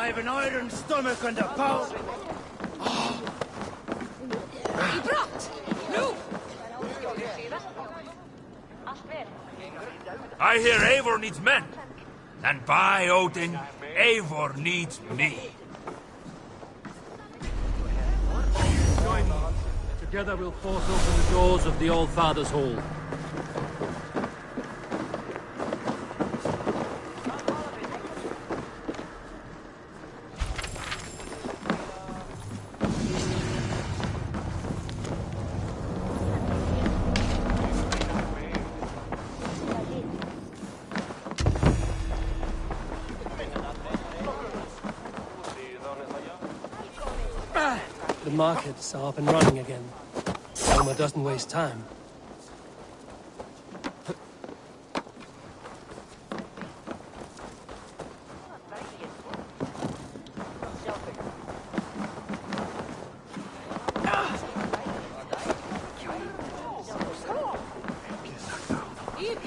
I've an iron stomach and a power. He brought. No. I hear Eivor needs men. And by Odin, Eivor needs me. Join me. Together we'll force open the doors of the All-Father's Hall. The markets are up and running again. Elmer doesn't waste time.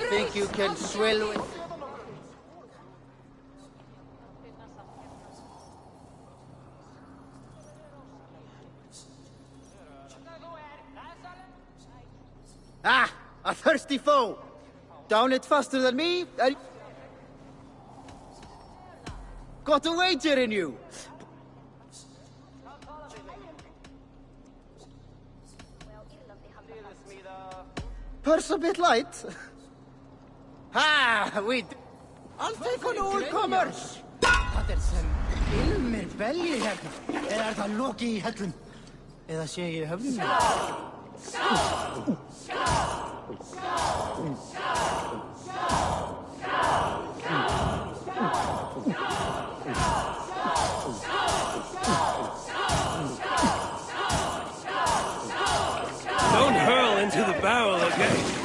Think you can swallow it? Ah, a thirsty foe! Down it faster than me? Got a wager in you! Purse a bit light? Ha! I'll take on all comers! Það sem ilmir belli hérna. Eða það loki í hellum? Eða sé ég höfnum? Don't hurl into the barrel again.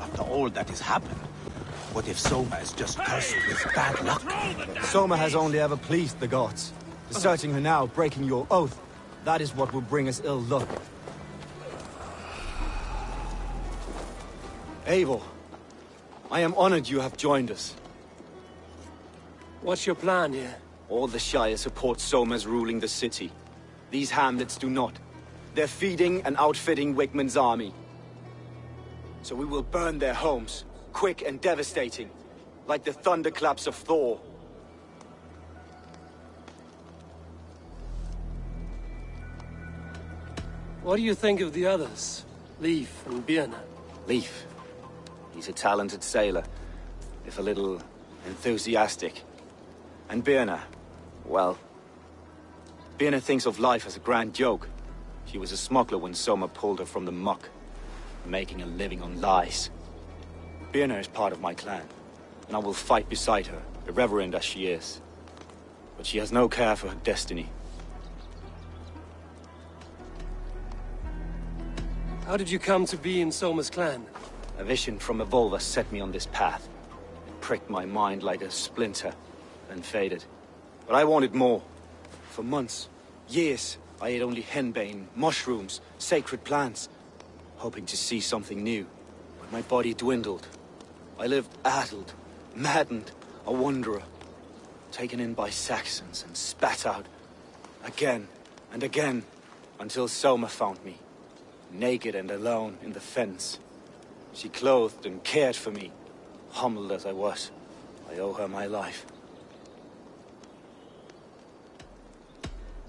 After all that has happened, what if Soma is just cursed with bad luck? Soma has only ever pleased the gods. Deserting her now, breaking your oath, that is what will bring us ill luck. Eivor, I am honored you have joined us. What's your plan here? All the Shire support Soma's ruling the city. These hamlets do not. They're feeding and outfitting Wigmund's army. So we will burn their homes, quick and devastating, like the thunderclaps of Thor. What do you think of the others? Leif and Birna? Leif. He's a talented sailor, if a little enthusiastic. And Birna, well... Birna thinks of life as a grand joke. She was a smuggler when Soma pulled her from the muck, making a living on lies. Birna is part of my clan, and I will fight beside her, irreverent as she is. But she has no care for her destiny. How did you come to be in Soma's clan? A vision from Evolva set me on this path. It pricked my mind like a splinter, then faded. But I wanted more. For months, years, I ate only henbane, mushrooms, sacred plants, hoping to see something new. But my body dwindled. I lived addled, maddened, a wanderer, taken in by Saxons and spat out, again and again, until Soma found me, naked and alone in the fens. She clothed and cared for me, humbled as I was. I owe her my life.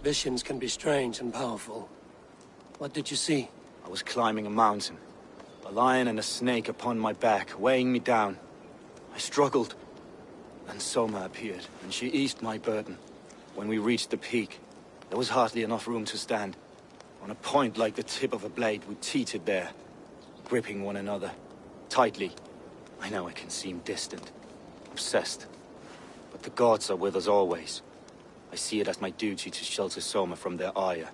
Visions can be strange and powerful. What did you see? I was climbing a mountain. A lion and a snake upon my back, weighing me down. I struggled. Then Soma appeared, and she eased my burden. When we reached the peak, there was hardly enough room to stand. On a point like the tip of a blade, we teetered there, gripping one another, tightly. I know it can seem distant, obsessed. But the gods are with us always. I see it as my duty to shelter Soma from their ire.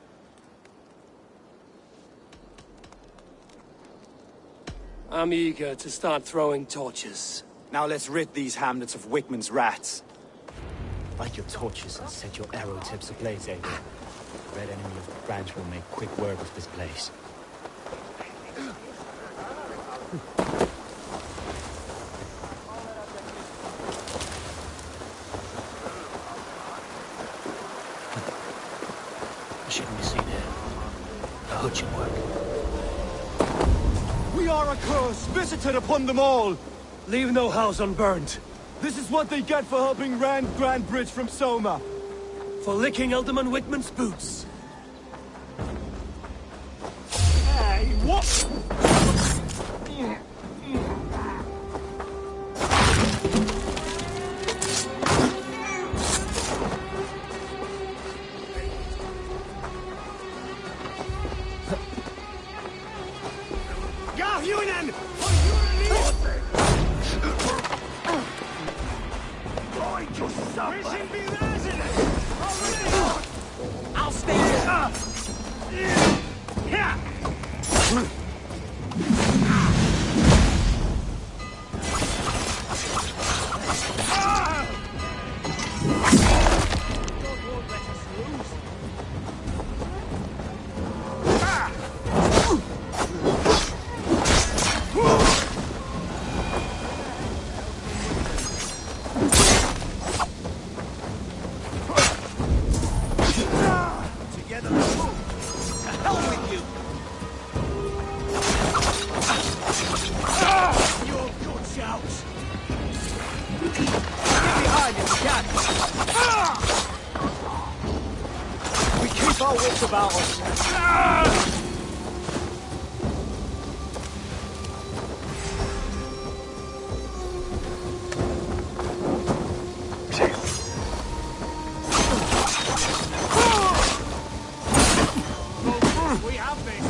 I'm eager to start throwing torches. Now let's rid these hamlets of Wigmund's rats. Light your torches and set your arrow tips ablaze, Eivor. Red enemy of the branch will make quick work of this place. Shouldn't we see the hood should work. We are a curse visited upon them all! Leave no house unburned. This is what they get for helping Rand Grandbridge from Soma. For licking Alderman Wigmund's boots. Hey, what? I'll stay here. We keep our wits about us. We have this.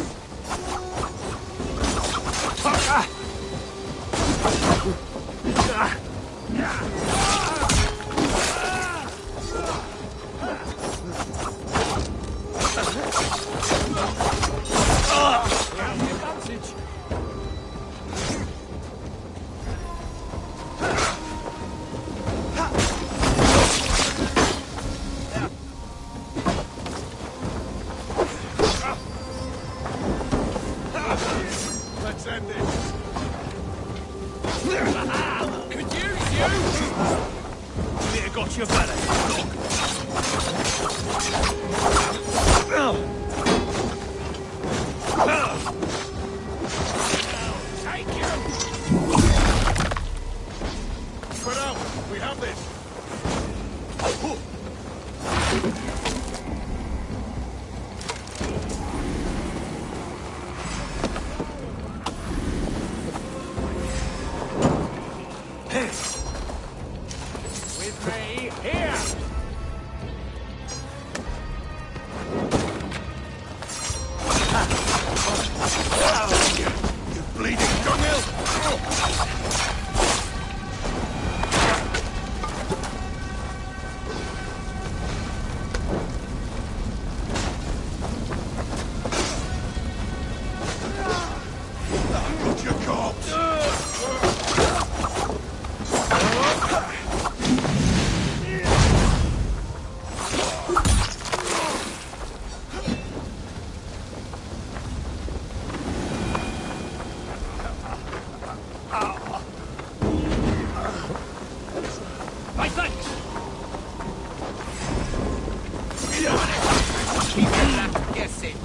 With me, here! You bleeding dunghill! I've got your corpse! My thanks! People left guessing.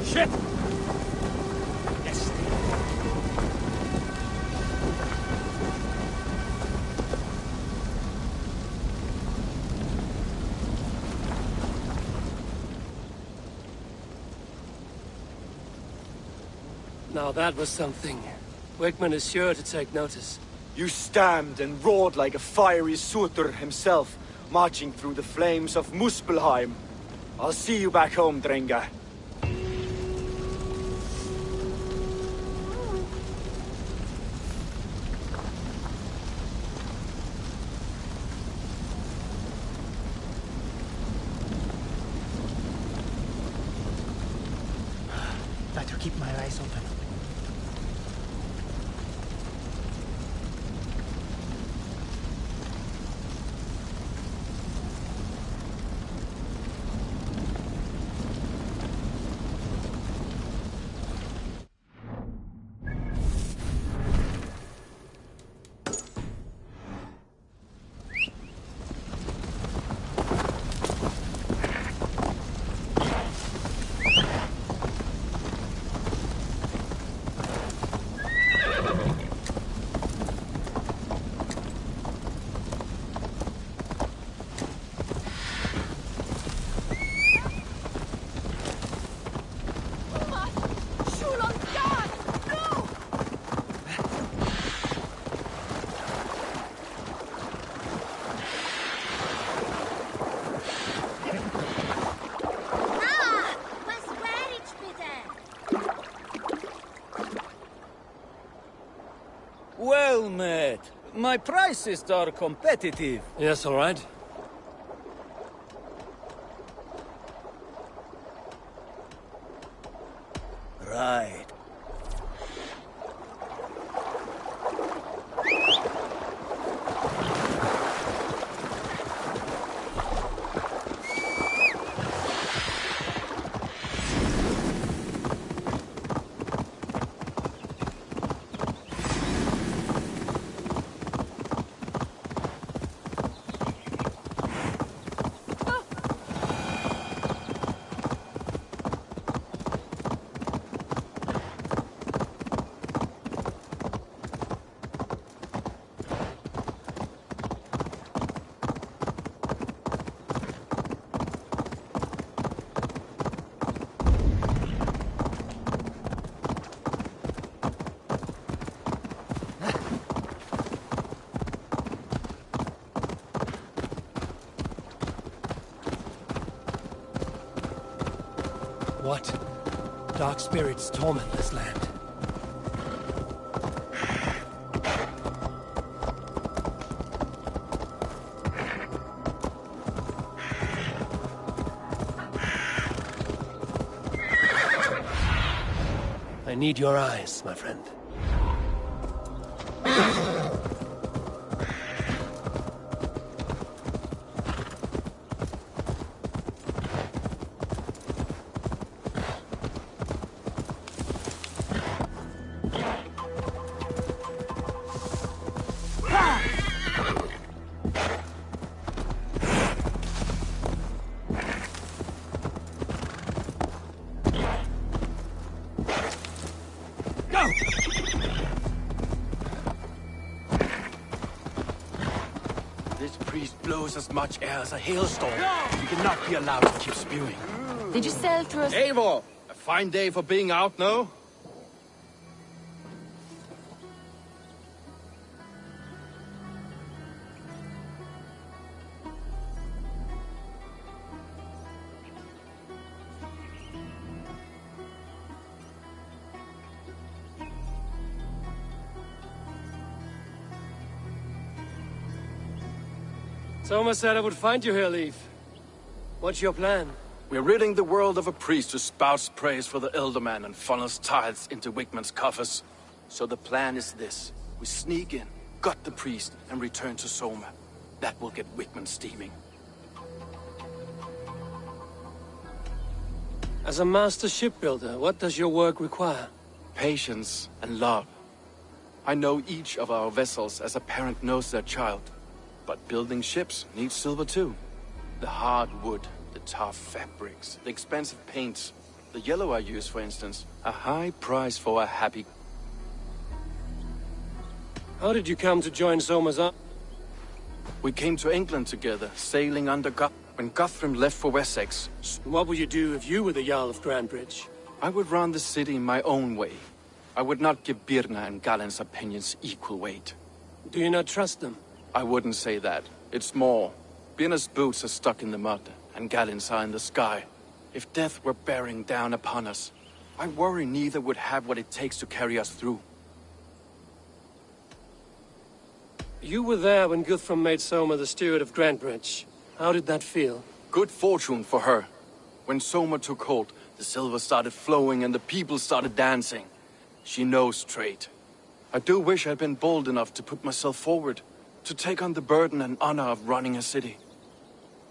Shit! Yes. Now that was something. Wickman is sure to take notice. You stamped and roared like a fiery Surtur himself, marching through the flames of Muspelheim. I'll see you back home, Drenga. Better keep my eyes open. Well met. My prices are competitive. Yes, all right. Right. What? Dark spirits torment this land. I need your eyes, my friend. priest blows as much air as a hailstorm. We cannot be allowed to keep spewing. Did you sell to us? Eivor! A fine day for being out, no? Soma said I would find you here, Leaf. What's your plan? We're ridding the world of a priest who spouts praise for the Elderman and funnels tithes into Wigman's coffers. So the plan is this. We sneak in, gut the priest, and return to Soma. That will get Wigman steaming. As a master shipbuilder, what does your work require? Patience and love. I know each of our vessels as a parent knows their child. But building ships needs silver too. The hard wood, the tough fabrics, the expensive paints. The yellow I use, for instance. A high price for a happy... How did you come to join Soma's army? We came to England together, sailing under when Guthrum left for Wessex. What would you do if you were the Jarl of Grandbridge? I would run the city my own way. I would not give Birna and Galen's opinions equal weight. Do you not trust them? I wouldn't say that. It's more. Birna's boots are stuck in the mud, and Galen's are in the sky. If death were bearing down upon us, I worry neither would have what it takes to carry us through. You were there when Guthrum made Soma the steward of Grandbridge. How did that feel? Good fortune for her. When Soma took hold, the silver started flowing and the people started dancing. She knows trade. I do wish I'd been bold enough to put myself forward, to take on the burden and honor of running a city.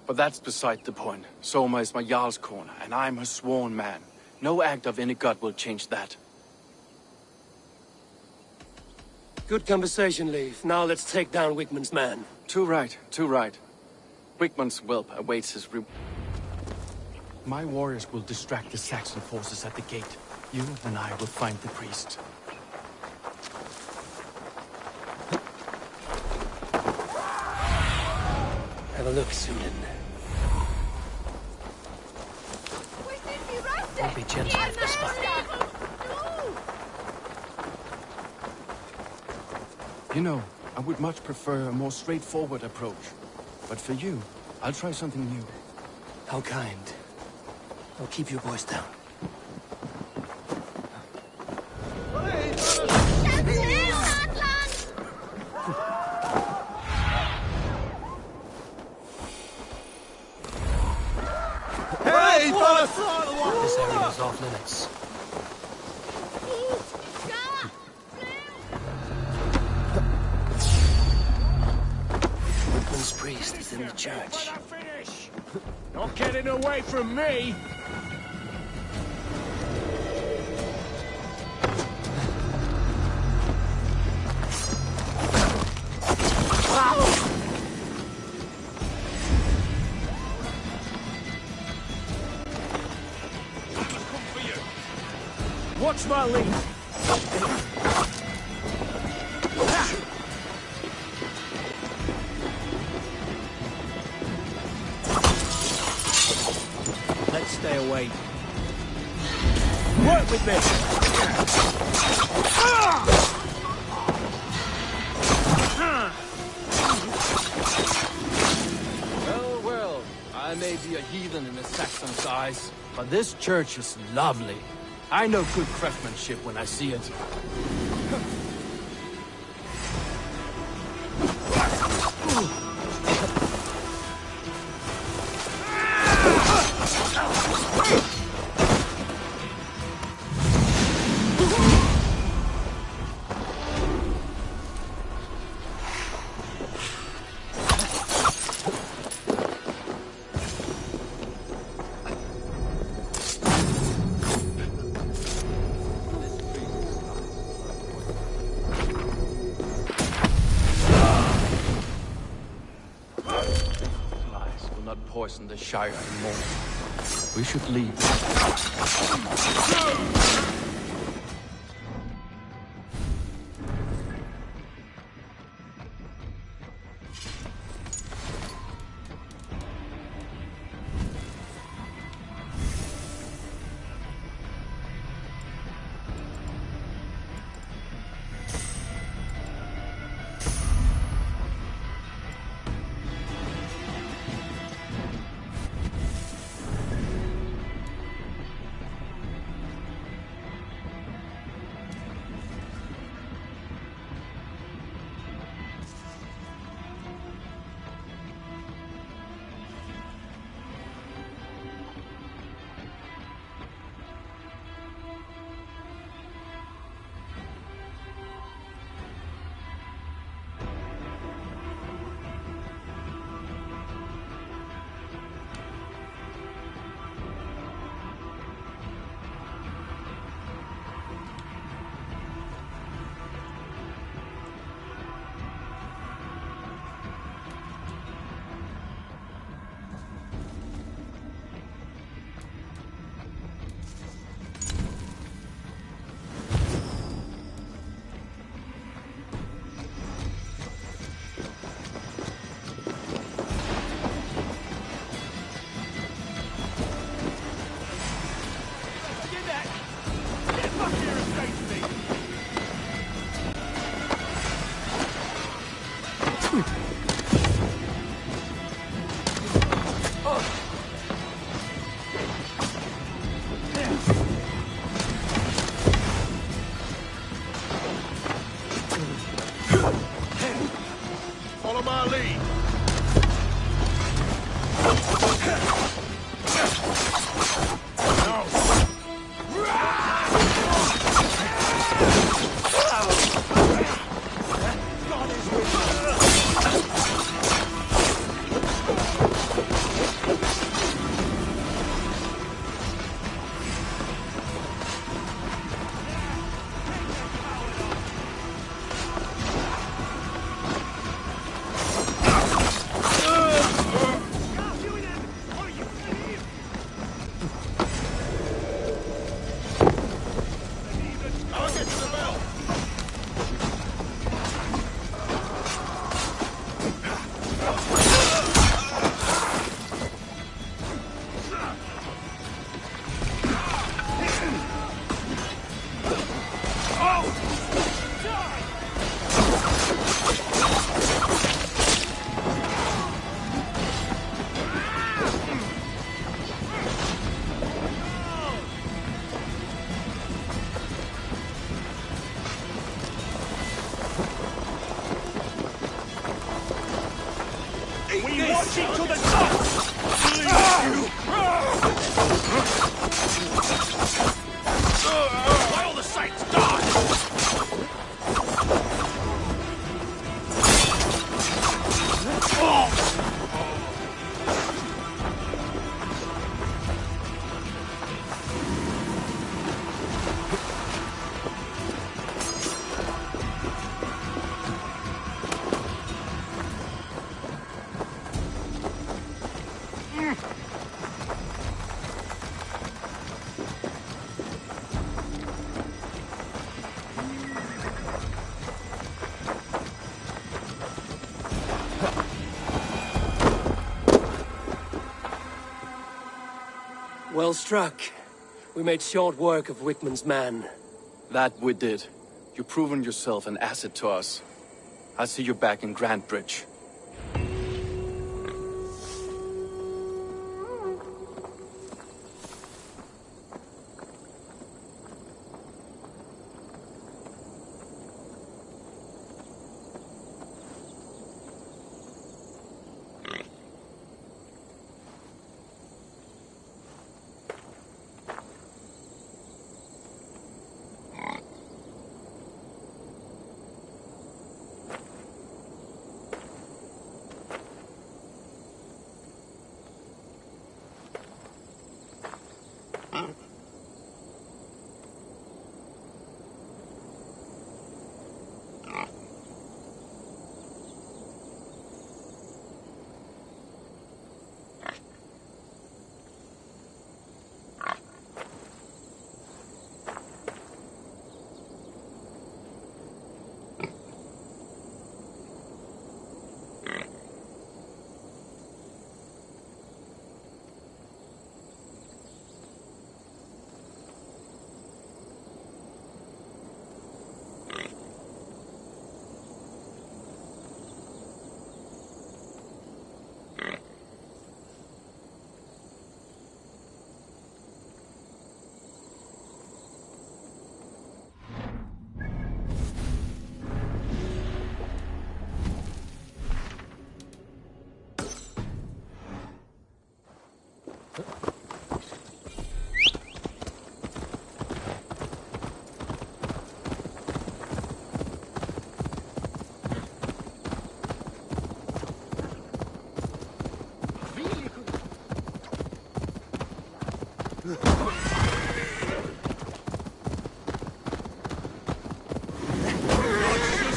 But that's beside the point. Soma is my Jarl's corner, and I'm her sworn man. No act of any god will change that. Good conversation, Leif. Now let's take down Wigman's man. Too right, too right. Wigman's whelp awaits his My warriors will distract the Saxon forces at the gate. You and I will find the priest. Have a look, Sunan. Don't be gentle with this one. You know, I would much prefer a more straightforward approach. But for you, I'll try something new. How kind. I'll keep your voice down. This area is off limits. Wigman's priest is in the church. Not getting away from me! Watch my lead! Let's stay away. Work with me! Well, well, I may be a heathen in the Saxon's eyes, but this church is lovely. I know good craftsmanship when I see it. Poison the Shire anymore. We should leave. Follow my lead. Watching to the top! By all the sights, Well struck. We made short work of Wickman's man. That we did. You've proven yourself an asset to us. I'll see you back in Grantbridge.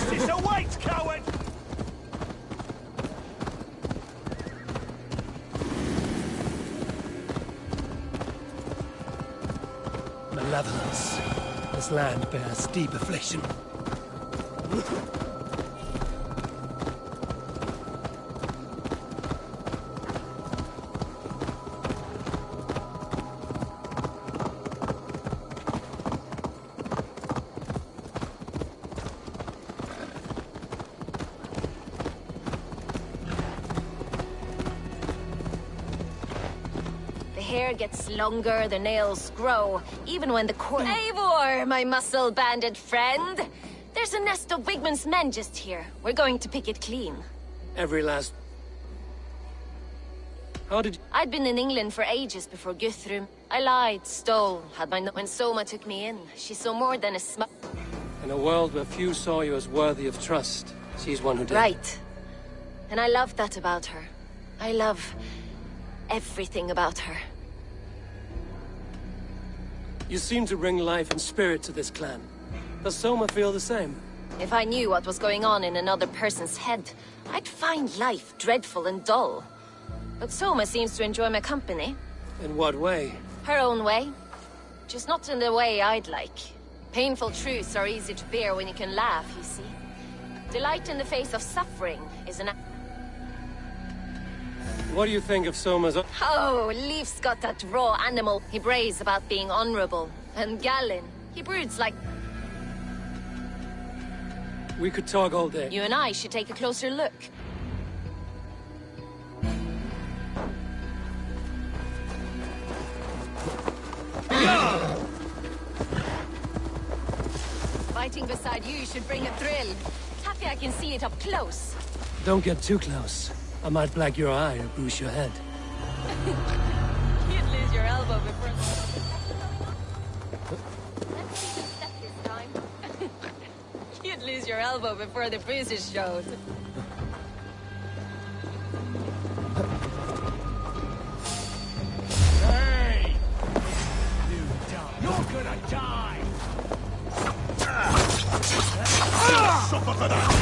Justice awaits, coward! Malevolence. This land bears deep affliction. hair gets longer, the nails grow, even when the core— Eivor, my muscle-banded friend! There's a nest of Wigman's men just here. We're going to pick it clean. Every last... How did... I'd been in England for ages before Guthrum. I lied, stole, had my... When Soma took me in, she saw more than a In a world where few saw you as worthy of trust, she's one who did. Right. And I love that about her. I love everything about her. You seem to bring life and spirit to this clan. Does Soma feel the same? If I knew what was going on in another person's head, I'd find life dreadful and dull. But Soma seems to enjoy my company. In what way? Her own way. Just not in the way I'd like. Painful truths are easy to bear when you can laugh, you see. Delight in the face of suffering is an... What do you think of Soma's... Oh, Leif's got that raw animal. He brays about being honorable. And Gallin, he broods like... We could talk all day. You and I should take a closer look. Fighting beside you should bring a thrill. Happy I can see it up close. Don't get too close. I might black your eye or bruise your head. You'd lose your elbow before... Let's see the step this time. You'd lose your elbow before the bruises showed. Hey! You dumb. You're gonna die! Suffer for that!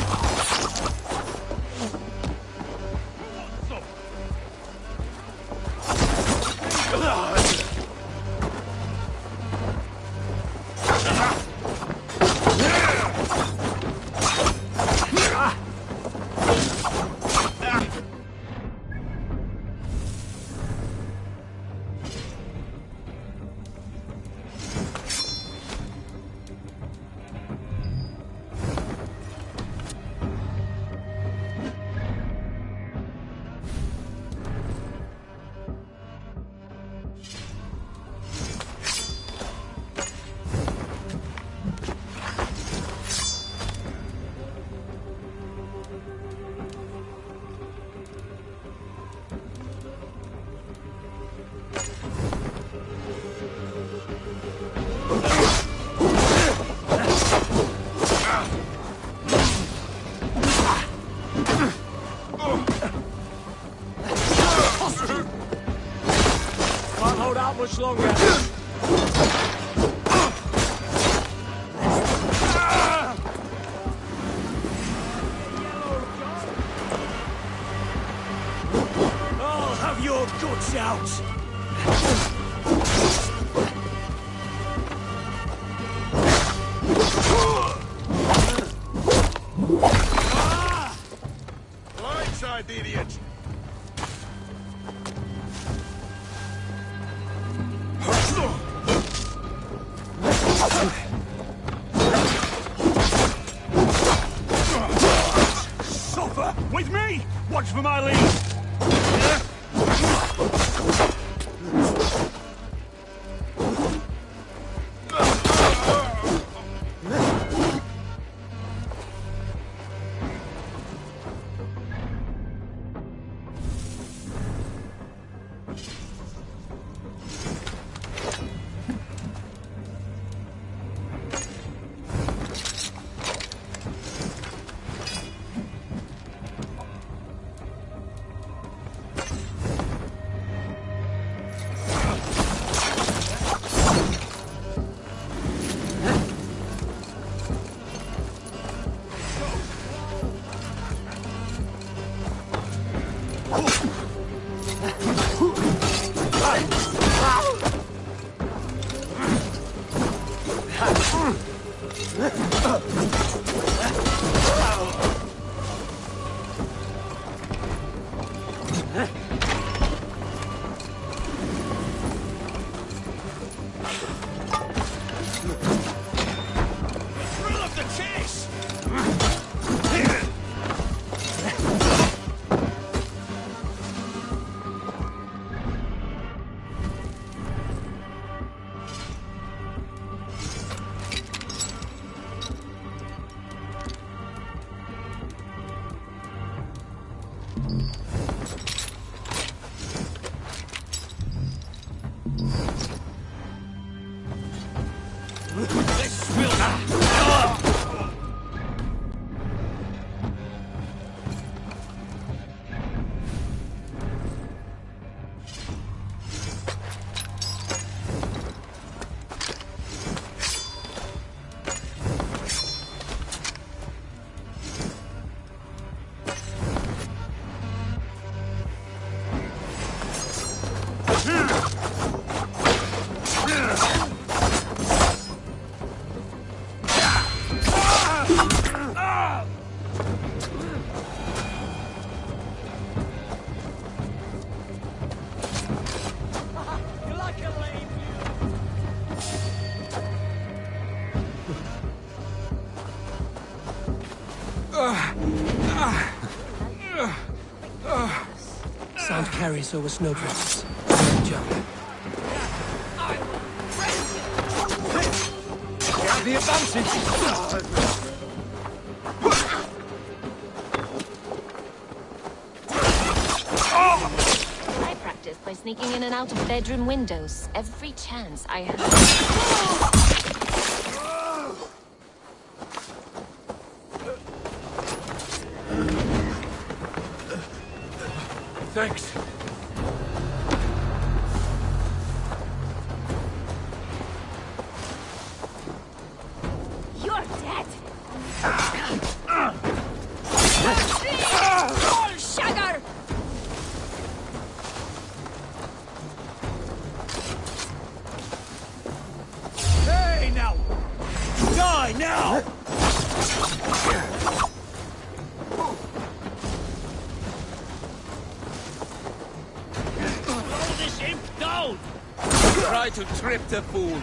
Much longer. I'll have your guts out. Blindside, the idiot! Suffer with me! Watch for my lead! Sound carries over snowdrifts. Jump. We have the advantage. I practice by sneaking in and out of bedroom windows every chance I have. Thanks. You're dead! Sugar! Hey, now! Die now! Throw this imp down! Try to trip the fool.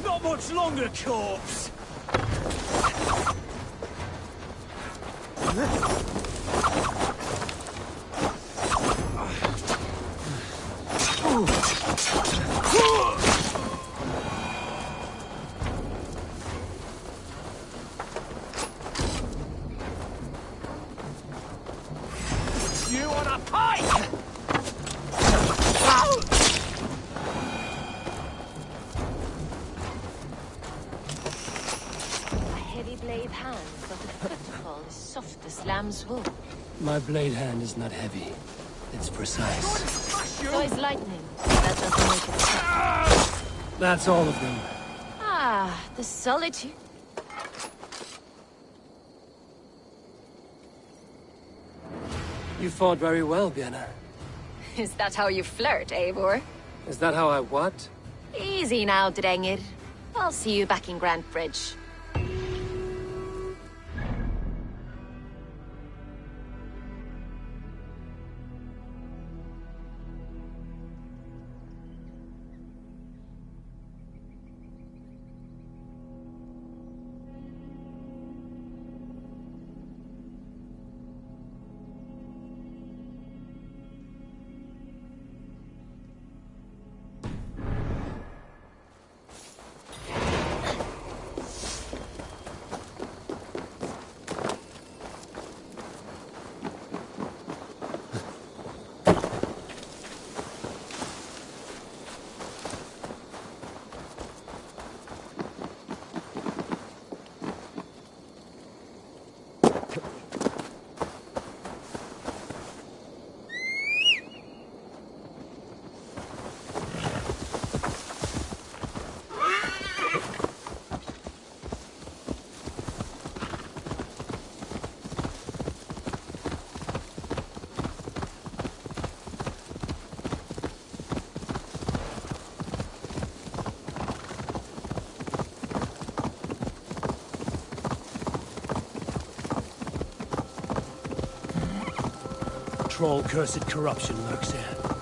Not much longer, corpse. You on a pike! A heavy blade hand, but the footfall is soft as lamb's wool. My blade hand is not heavy. It's precise. So is lightning. That doesn't make it soft. That's all of them. Ah, the solitude. You fought very well, Vienna. Is that how you flirt, Eivor? Is that how I what? Easy now, Drengir. I'll see you back in Grand Bridge. troll-cursed corruption lurks here.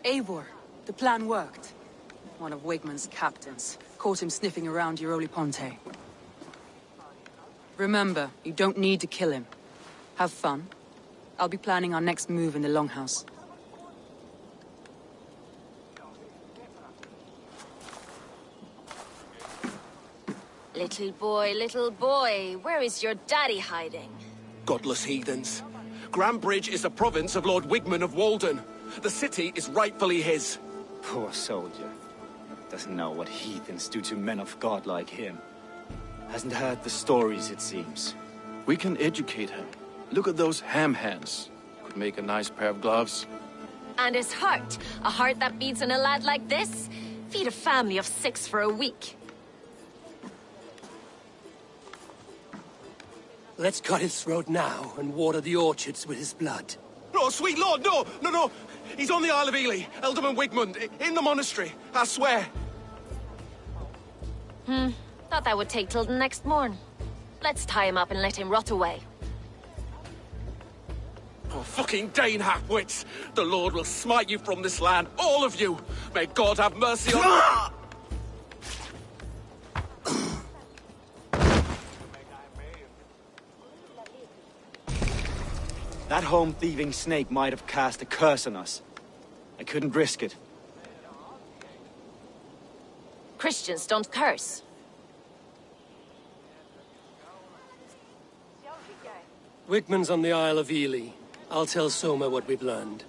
Eivor, the plan worked. One of Wigmund's captains caught him sniffing around Euroli Ponte. Remember, you don't need to kill him. Have fun. I'll be planning our next move in the Longhouse. Little boy, where is your daddy hiding? Godless heathens. Grambridge is a province of Lord Wigmund of Walden. The city is rightfully his. Poor soldier. Doesn't know what heathens do to men of God like him. Hasn't heard the stories, it seems. We can educate him. Look at those ham hands. Could make a nice pair of gloves. And his heart. A heart that beats in a lad like this? Feed a family of 6 for a week. Let's cut his throat now and water the orchards with his blood. No, sweet lord, no! No! He's on the Isle of Ely, Ealdorman Wigmund, in the monastery, I swear. Thought that would take till the next morn. Let's tie him up and let him rot away. Oh, fucking Dane half-wits! The Lord will smite you from this land, all of you! May God have mercy on... That home-thieving snake might have cast a curse on us. I couldn't risk it. Christians don't curse. Wigmund's on the Isle of Ely. I'll tell Soma what we've learned.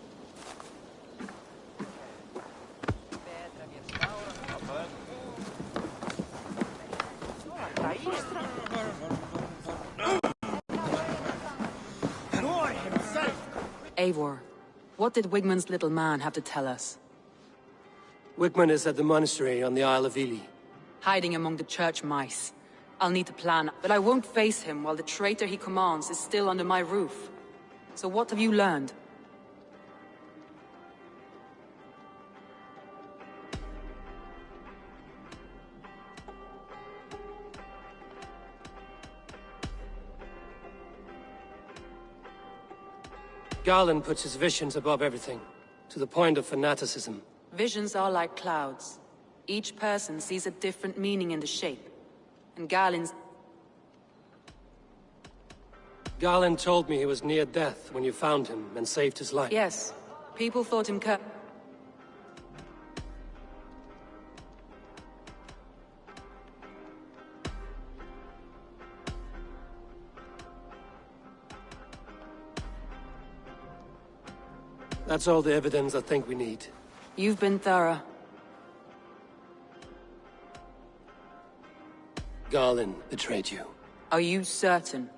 Eivor, what did Wigmund's little man have to tell us? Wigmund is at the monastery on the Isle of Ely. Hiding among the church mice. I'll need to plan, but I won't face him while the traitor he commands is still under my roof. So what have you learned? Garland puts his visions above everything, to the point of fanaticism. Visions are like clouds. Each person sees a different meaning in the shape. And Garland's... Garland told me he was near death when you found him and saved his life. Yes. People thought him That's all the evidence I think we need. You've been thorough. Garland betrayed you. Are you certain?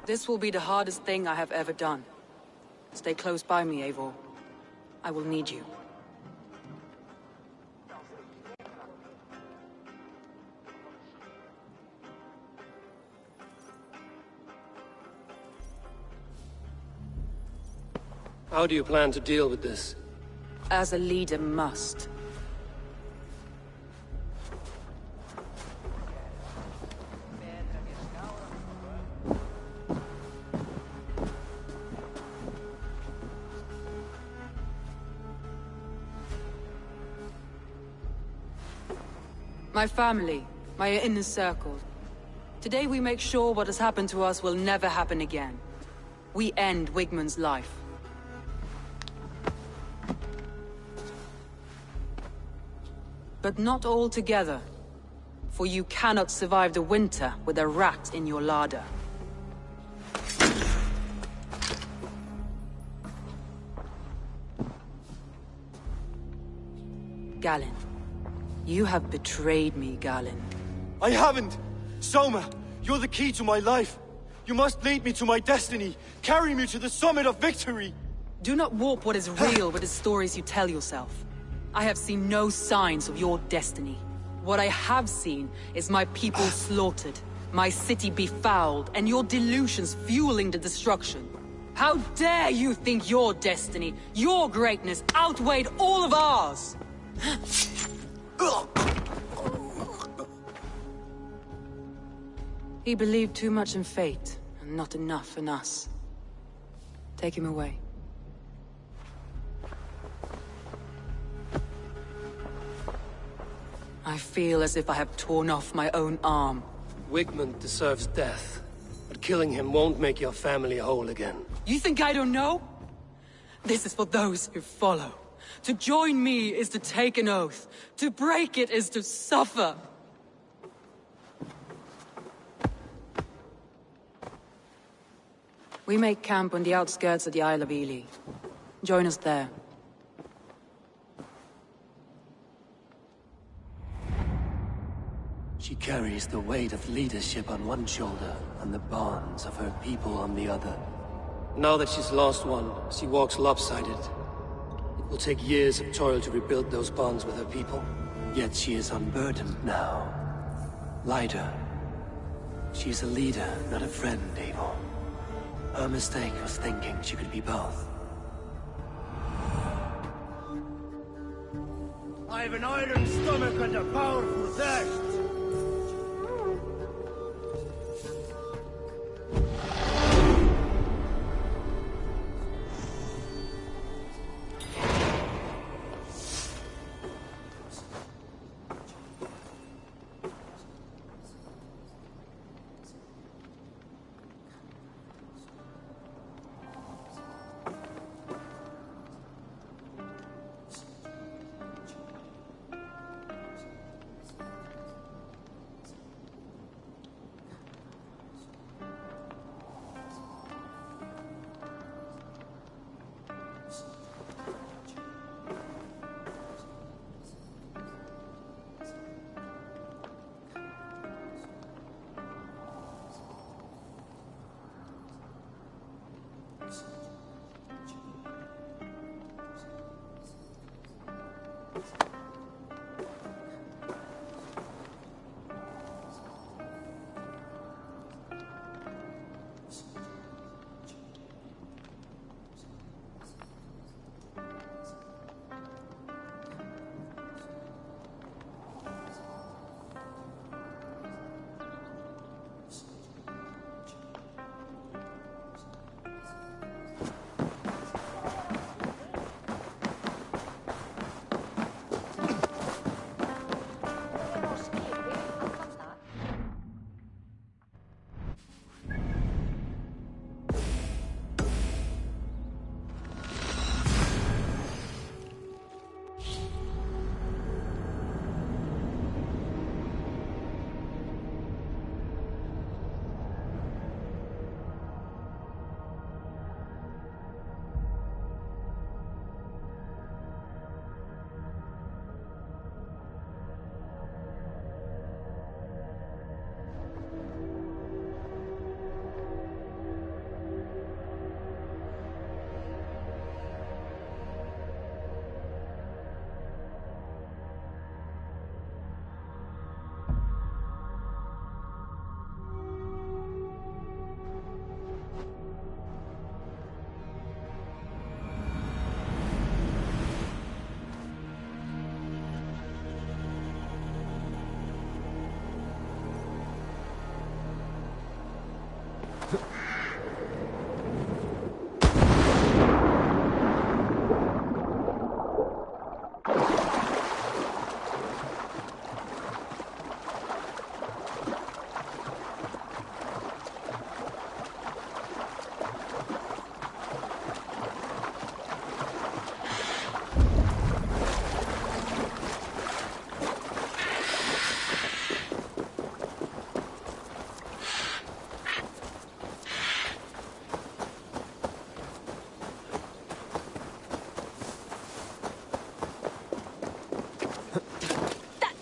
This will be the hardest thing I have ever done. Stay close by me, Eivor. I will need you. How do you plan to deal with this? As a leader must. My family, my inner circle. Today we make sure what has happened to us will never happen again. We end Wigmund's life. But not all together. For you cannot survive the winter with a rat in your larder. Galen. You have betrayed me, Galen. I haven't! Soma, you're the key to my life. You must lead me to my destiny. Carry me to the summit of victory. Do not warp what is real with the stories you tell yourself. I have seen no signs of your destiny. What I have seen is my people slaughtered, my city befouled, and your delusions fueling the destruction. How dare you think your destiny, your greatness, outweighed all of ours? He believed too much in fate, and not enough in us. Take him away. I feel as if I have torn off my own arm. Wigmund deserves death, but killing him won't make your family whole again. You think I don't know? This is for those who follow. To join me is to take an oath. To break it is to suffer. We make camp on the outskirts of the Isle of Ely. Join us there. She carries the weight of leadership on one shoulder, and the bonds of her people on the other. Now that she's lost one, she walks lopsided. It will take years of toil to rebuild those bonds with her people. Yet she is unburdened now. Lighter. She is a leader, not a friend, Eivor. Her mistake was thinking she could be both. I've an iron stomach and a powerful thirst.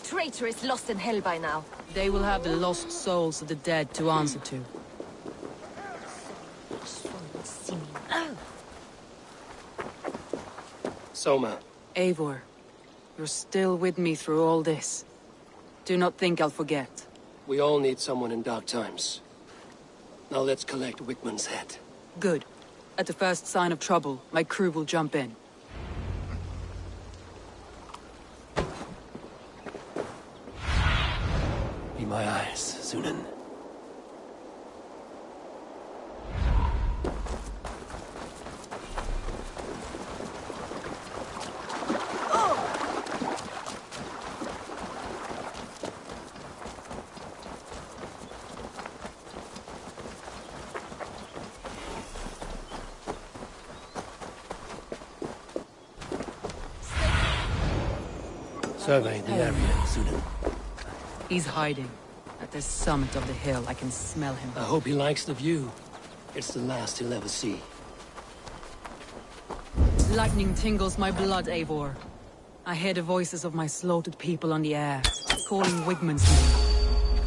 Traitor is lost in hell by now. They will have the lost souls of the dead to answer to. Soma. Eivor, you're still with me through all this. Do not think I'll forget. We all need someone in dark times. Now let's collect Wigmund's head. Good. At the first sign of trouble, my crew will jump in. Be my eyes, Sunan. Survey the area, Sudan. He's hiding. At the summit of the hill, I can smell him. I hope he likes the view. It's the last he'll ever see. Lightning tingles my blood, Eivor. I hear the voices of my slaughtered people on the air, calling Wigman's name.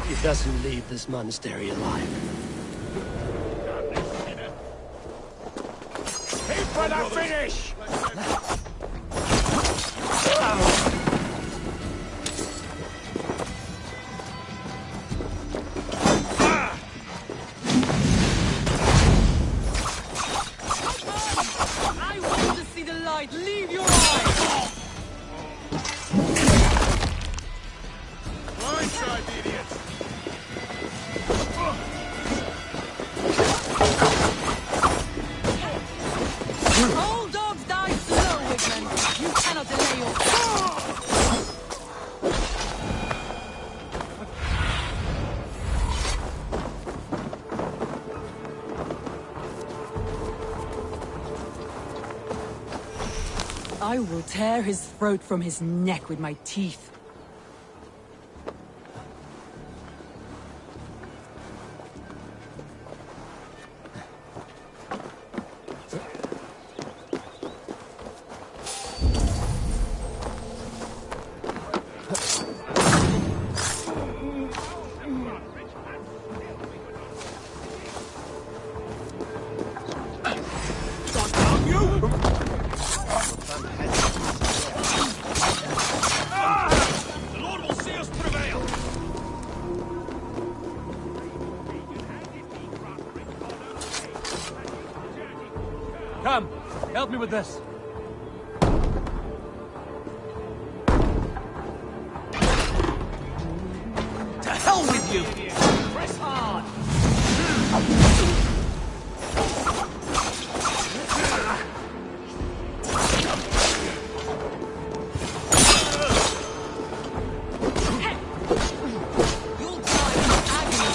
He doesn't leave this monastery alive. Aim for the finish! I want to see the light! Leave your eyes! Blindside, idiot! All dogs die slow, Wigman! You cannot delay your I will tear his throat from his neck with my teeth. The Lord will see us prevail! Come, help me with this. To hell with you! Press hard! You'll die in agony,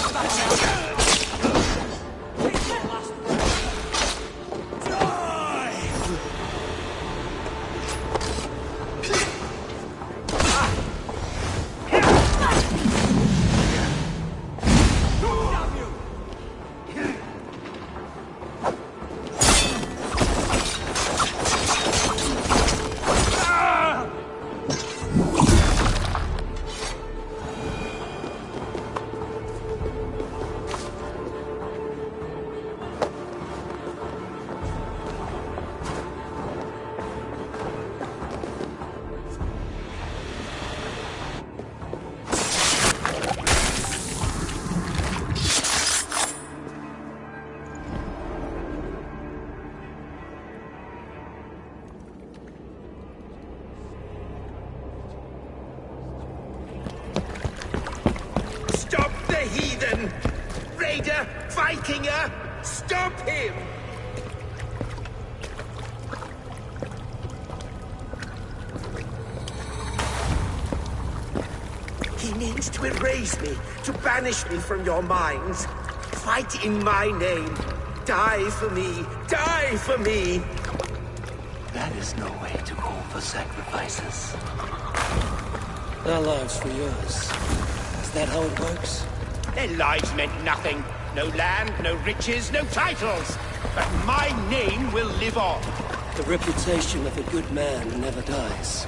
Stop the heathen! Raider! Vikinger! Stop him! He means to erase me, to banish me from your minds. Fight in my name. Die for me. Die for me. That is no way to call for sacrifices. Our lives for yours. Is that how it works? Their lives meant nothing. No land, no riches, no titles. But my name will live on. The reputation of a good man never dies.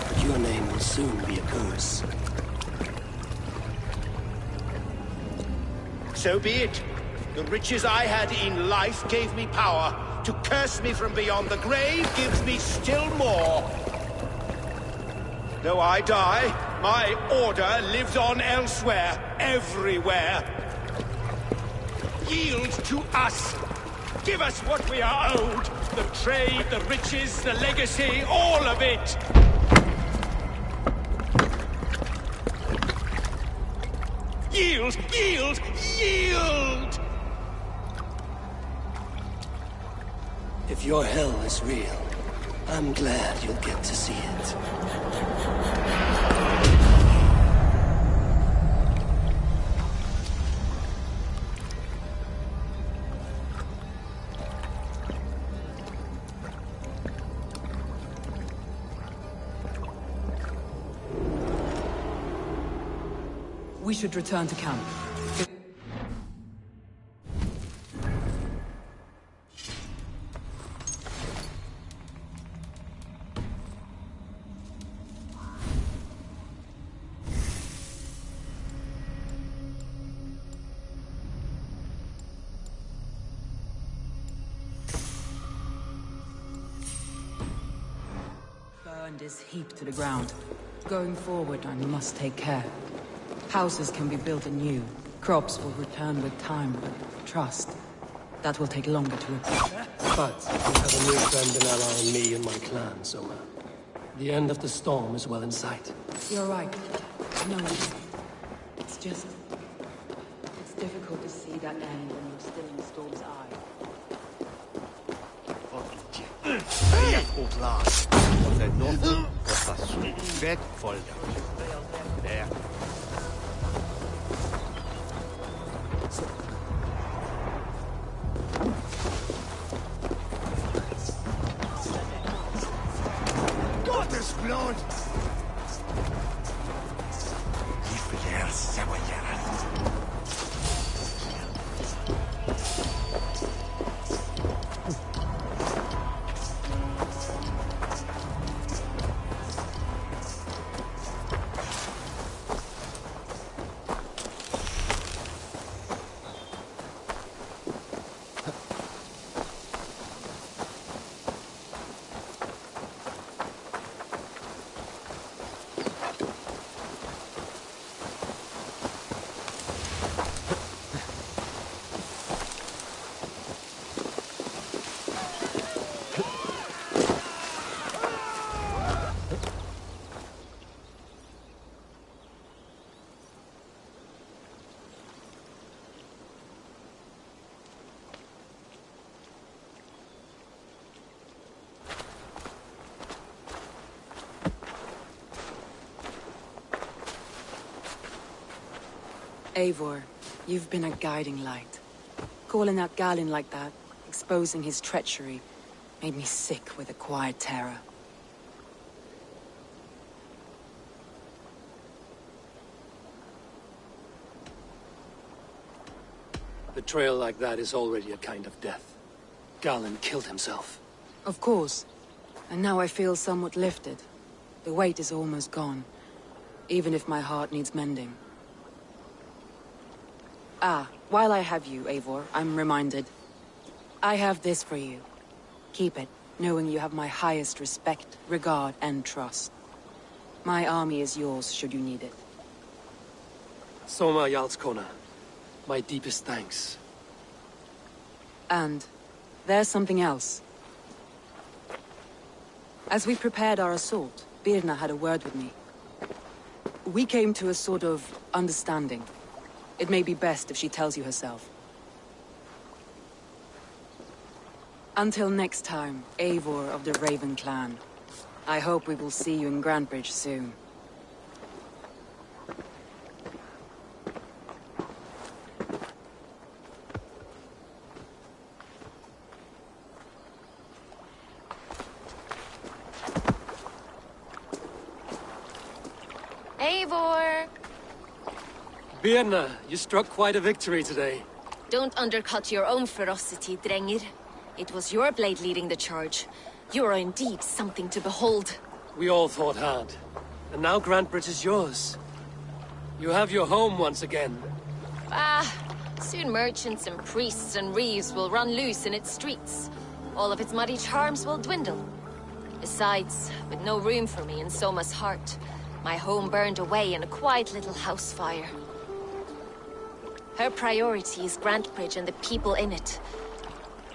But your name will soon be a curse. So be it. The riches I had in life gave me power. To curse me from beyond the grave gives me still more. Though I die, my order lives on elsewhere, everywhere. Yield to us. Give us what we are owed. The trade, the riches, the legacy, all of it. Yield! Yield! Yield! If your hell is real, I'm glad you'll get to see it. We should return to camp. Burned is heaped to the ground. Going forward, I must take care. Houses can be built anew. Crops will return with time, but trust. That will take longer to repair. But you have a new friend and ally in me and my clan, Soma. The end of the storm is well in sight. You're right. No, it's just... It's difficult to see that end when you're still in the storm's eye. Gottes blood! Eivor, you've been a guiding light. Calling out Galinn like that, exposing his treachery, made me sick with a quiet terror. Betrayal like that is already a kind of death. Galinn killed himself. Of course. And now I feel somewhat lifted. The weight is almost gone, even if my heart needs mending. Ah, while I have you, Eivor, I'm reminded. I have this for you. Keep it, knowing you have my highest respect, regard, and trust. My army is yours, should you need it. Soma Jarlskona, my deepest thanks. And there's something else. As we prepared our assault, Birna had a word with me. We came to a sort of understanding. It may be best if she tells you herself. Until next time, Eivor of the Raven Clan. I hope we will see you in Grantebridge soon. Eivor! Birna, you struck quite a victory today. Don't undercut your own ferocity, Drengir. It was your blade leading the charge. You are indeed something to behold. We all fought hard. And now Grantebridge is yours. You have your home once again. Soon merchants and priests and reeves will run loose in its streets. All of its muddy charms will dwindle. Besides, with no room for me in Soma's heart, my home burned away in a quiet little house fire. Her priority is Grantebridge and the people in it.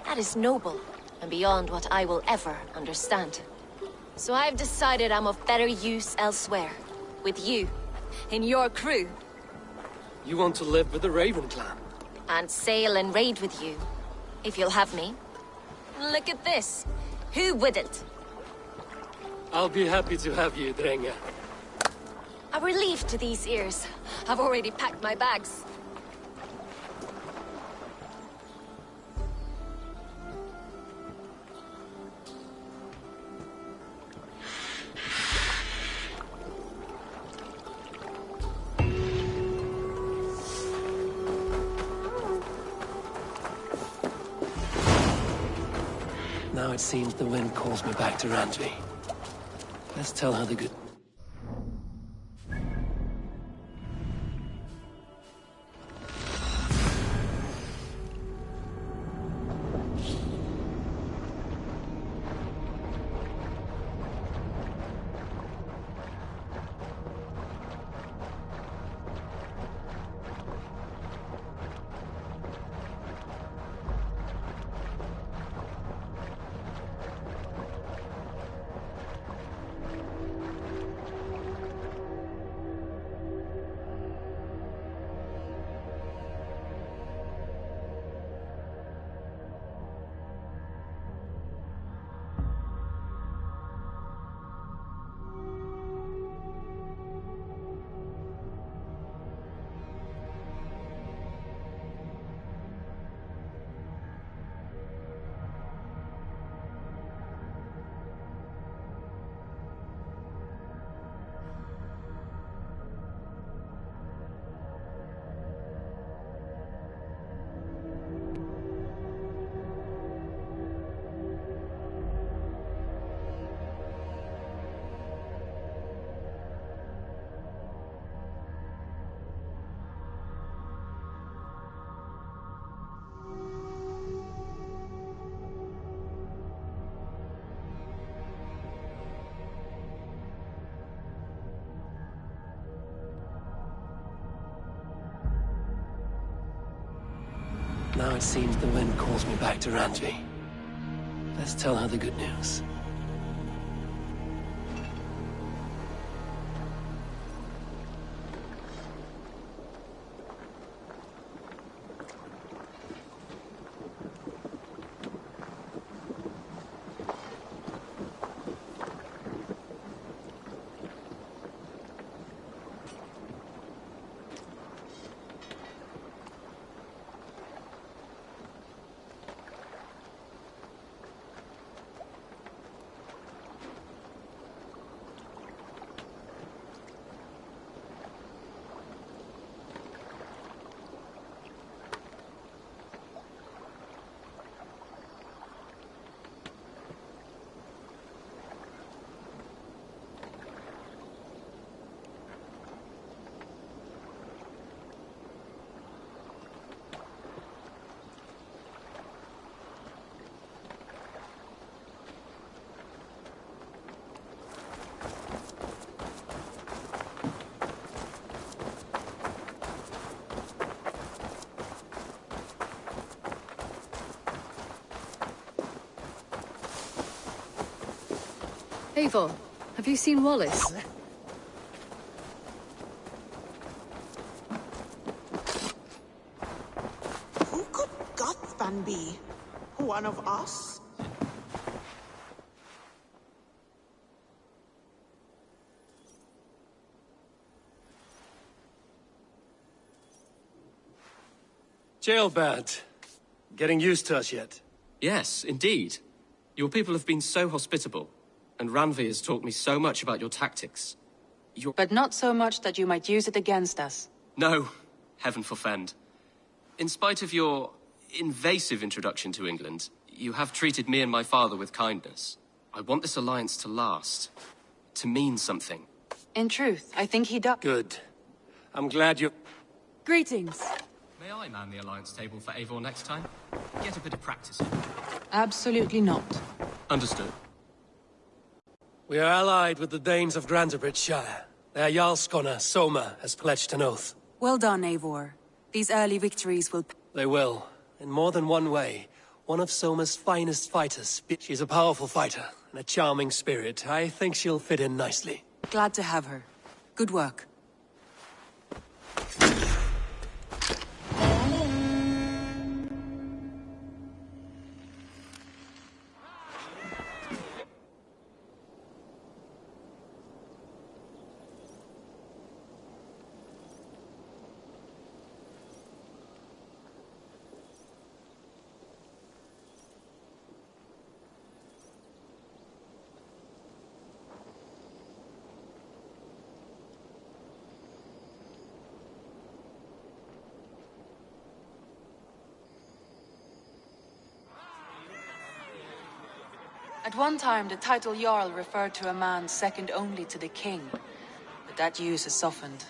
That is noble, and beyond what I will ever understand. So I've decided I'm of better use elsewhere. With you. In your crew. You want to live with the Raven Clan? And sail and raid with you. If you'll have me. Look at this. Who wouldn't? I'll be happy to have you, Drenge. A relief to these ears. I've already packed my bags. Now it seems the wind calls me back to Randvi. Let's tell her the good... Now it seems the wind calls me back to Randvi. Let's tell her the good news. Eivor, have you seen Wallace? Who could Guthban be? One of us? Jailbird. Getting used to us yet? Yes, indeed. Your people have been so hospitable, and Randvi has taught me so much about your tactics. But not so much that you might use it against us. No, heaven forfend. In spite of your invasive introduction to England, you have treated me and my father with kindness. I want this alliance to last, to mean something. In truth, I think he does. Good. I'm glad you... Greetings. May I man the alliance table for Eivor next time? Get a bit of practice in. Absolutely not. Understood. We are allied with the Danes of Grantebridgeshire. Their Jarl Skona, Soma, has pledged an oath. Well done, Eivor. These early victories will... They will. In more than one way. One of Soma's finest fighters. She's a powerful fighter, and a charming spirit. I think she'll fit in nicely. Glad to have her. Good work. At one time, the title Jarl referred to a man second only to the king. But that use has softened.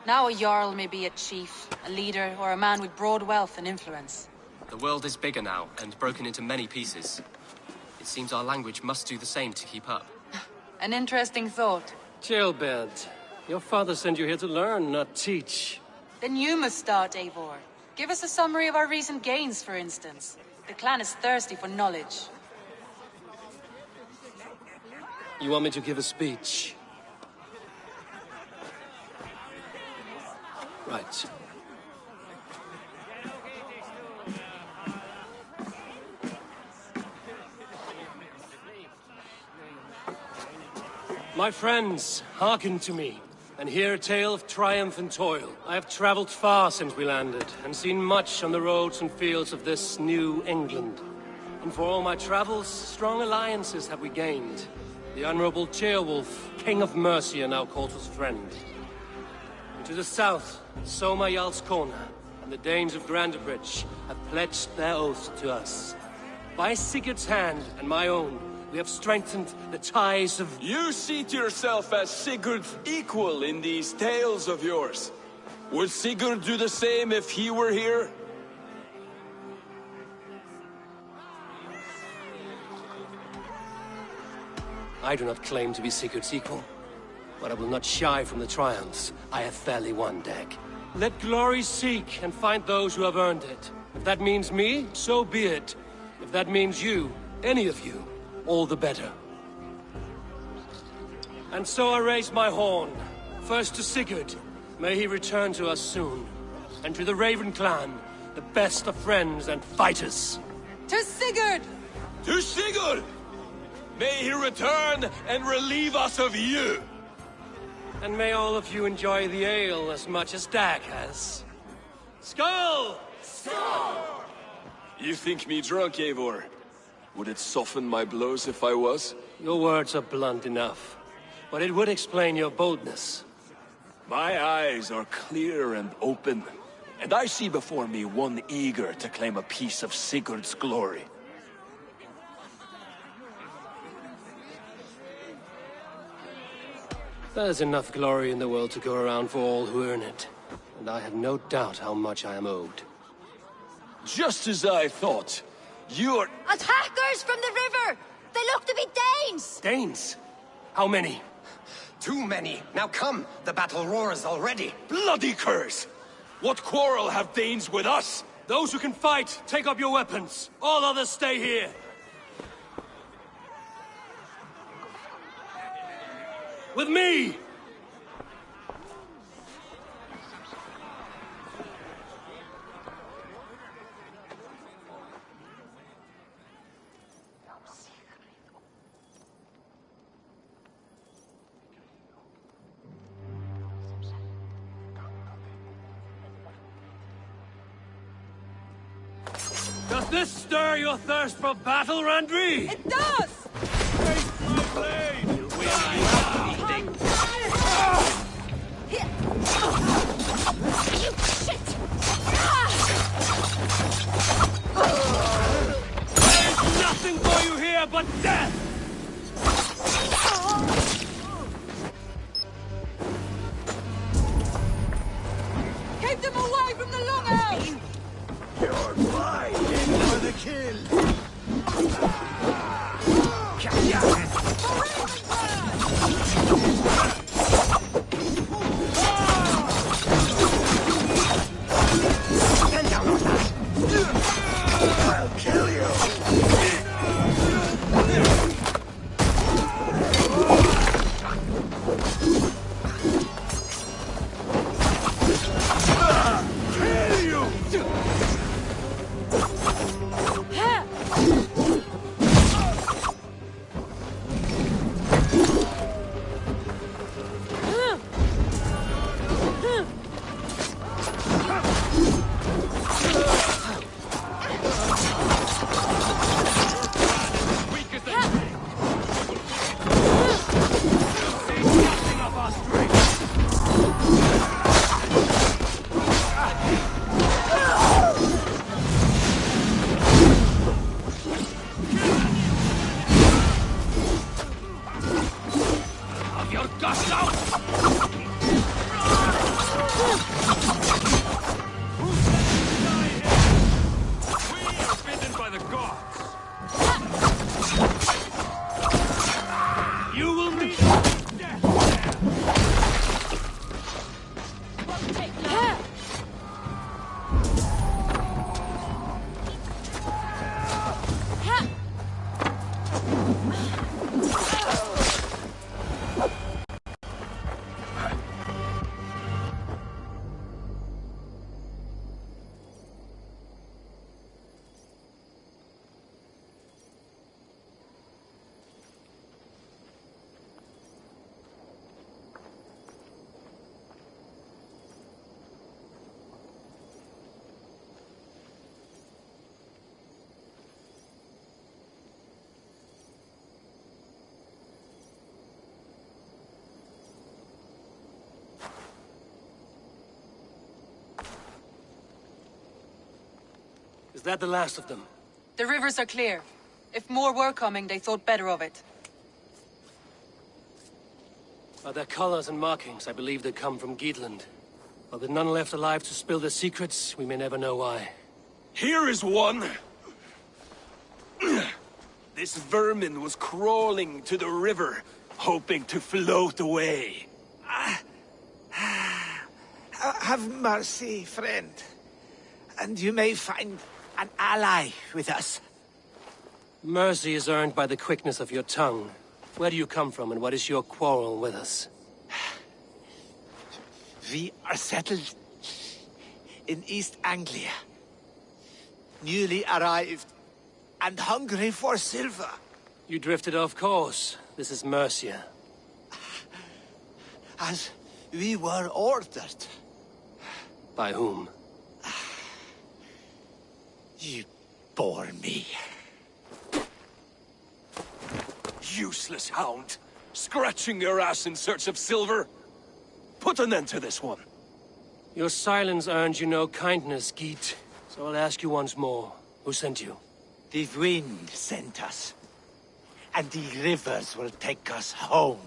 Now a Jarl may be a chief, a leader, or a man with broad wealth and influence. The world is bigger now, and broken into many pieces. It seems our language must do the same to keep up. An interesting thought. Jailbird, your father sent you here to learn, not teach. Then you must start, Eivor. Give us a summary of our recent gains, for instance. The clan is thirsty for knowledge. You want me to give a speech? Right. My friends, hearken to me, and hear a tale of triumph and toil. I have traveled far since we landed, and seen much on the roads and fields of this new England. And for all my travels, strong alliances have we gained. The Honorable Ceolwulf, King of Mercia, now calls us friend. And to the south, Soma Jarl's Corner, and the Danes of Grandebridge have pledged their oath to us. By Sigurd's hand and my own, we have strengthened the ties of... You seat yourself as Sigurd's equal in these tales of yours. Would Sigurd do the same if he were here? I do not claim to be Sigurd's equal, but I will not shy from the triumphs I have fairly won, Dag. Let glory seek and find those who have earned it. If that means me, so be it. If that means you, any of you, all the better. And so I raise my horn. First to Sigurd, may he return to us soon. And to the Raven clan, the best of friends and fighters. To Sigurd! To Sigurd! May he return and relieve us of you! And may all of you enjoy the ale as much as Dag has. Skull! Skull! You think me drunk, Eivor? Would it soften my blows if I was? Your words are blunt enough, but it would explain your boldness. My eyes are clear and open, and I see before me one eager to claim a piece of Sigurd's glory. There's enough glory in the world to go around for all who earn it, and I have no doubt how much I am owed. Just as I thought. You're... Attackers from the river! They look to be Danes! Danes? How many? Too many. Now come, the battle roars already. Bloody curse! What quarrel have Danes with us? Those who can fight, take up your weapons. All others stay here. With me! Does this stir your thirst for battle, Randri? It does! Face my blade! You will You shit! There's nothing for you here but death! Keep them away from the longhouse! You're blind for the kill! I'll kill you! Kill you! that the last of them? The rivers are clear. If more were coming, they thought better of it. By their colors and markings, I believe they come from Geatland. While there's none left alive to spill their secrets, we may never know why. Here is one! This vermin was crawling to the river, hoping to float away. Have mercy, friend. And you may find an ally with us. Mercy is earned by the quickness of your tongue. Where do you come from, and what is your quarrel with us? We are settled in East Anglia. Newly arrived and hungry for silver. You drifted off course. This is Mercia. As we were ordered. By whom? You bore me. Useless hound! Scratching your ass in search of silver! Put an end to this one! Your silence earned you no kindness, Geet. So I'll ask you once more. Who sent you? The wind sent us. And the rivers will take us home.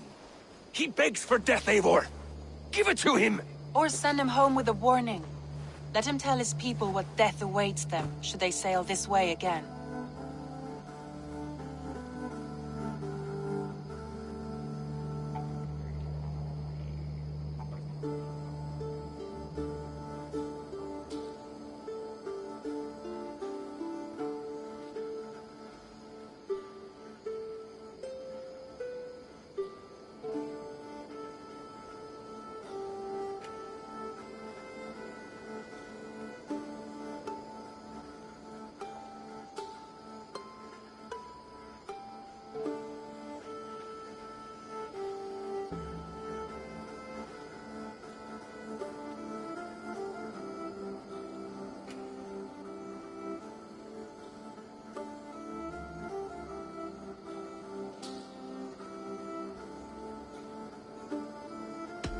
He begs for death, Eivor! Give it to him! Or send him home with a warning. Let him tell his people what death awaits them, should they sail this way again.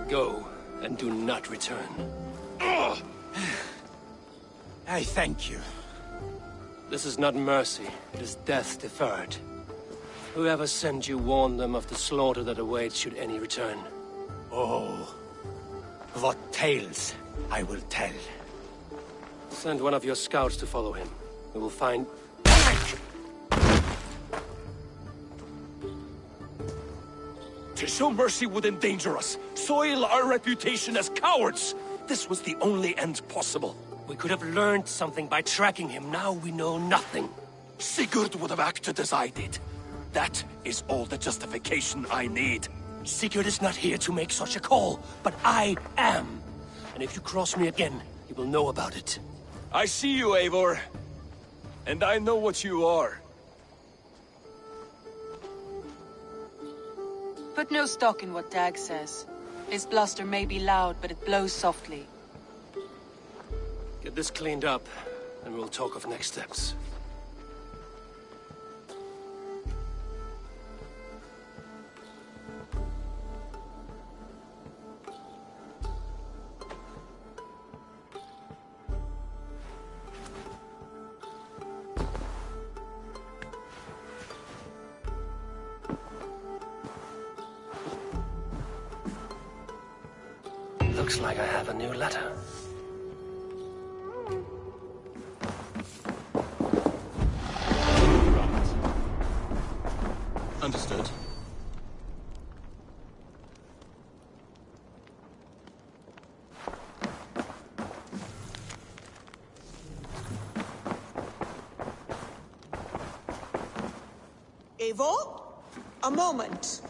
Go, and do not return. I thank you. This is not mercy, it is death deferred. Whoever sent you warned them of the slaughter that awaits should any return. Oh, what tales I will tell. Send one of your scouts to follow him. We will find... To show mercy would endanger us, soil our reputation as cowards. This was the only end possible. We could have learned something by tracking him. Now we know nothing. Sigurd would have acted as I did. That is all the justification I need. Sigurd is not here to make such a call, but I am. And if you cross me again, you will know about it. I see you, Eivor. And I know what you are. Put no stock in what Dag says. His bluster may be loud, but it blows softly. Get this cleaned up, and we'll talk of next steps. Looks like I have a new letter. Understood. Eivor? A moment.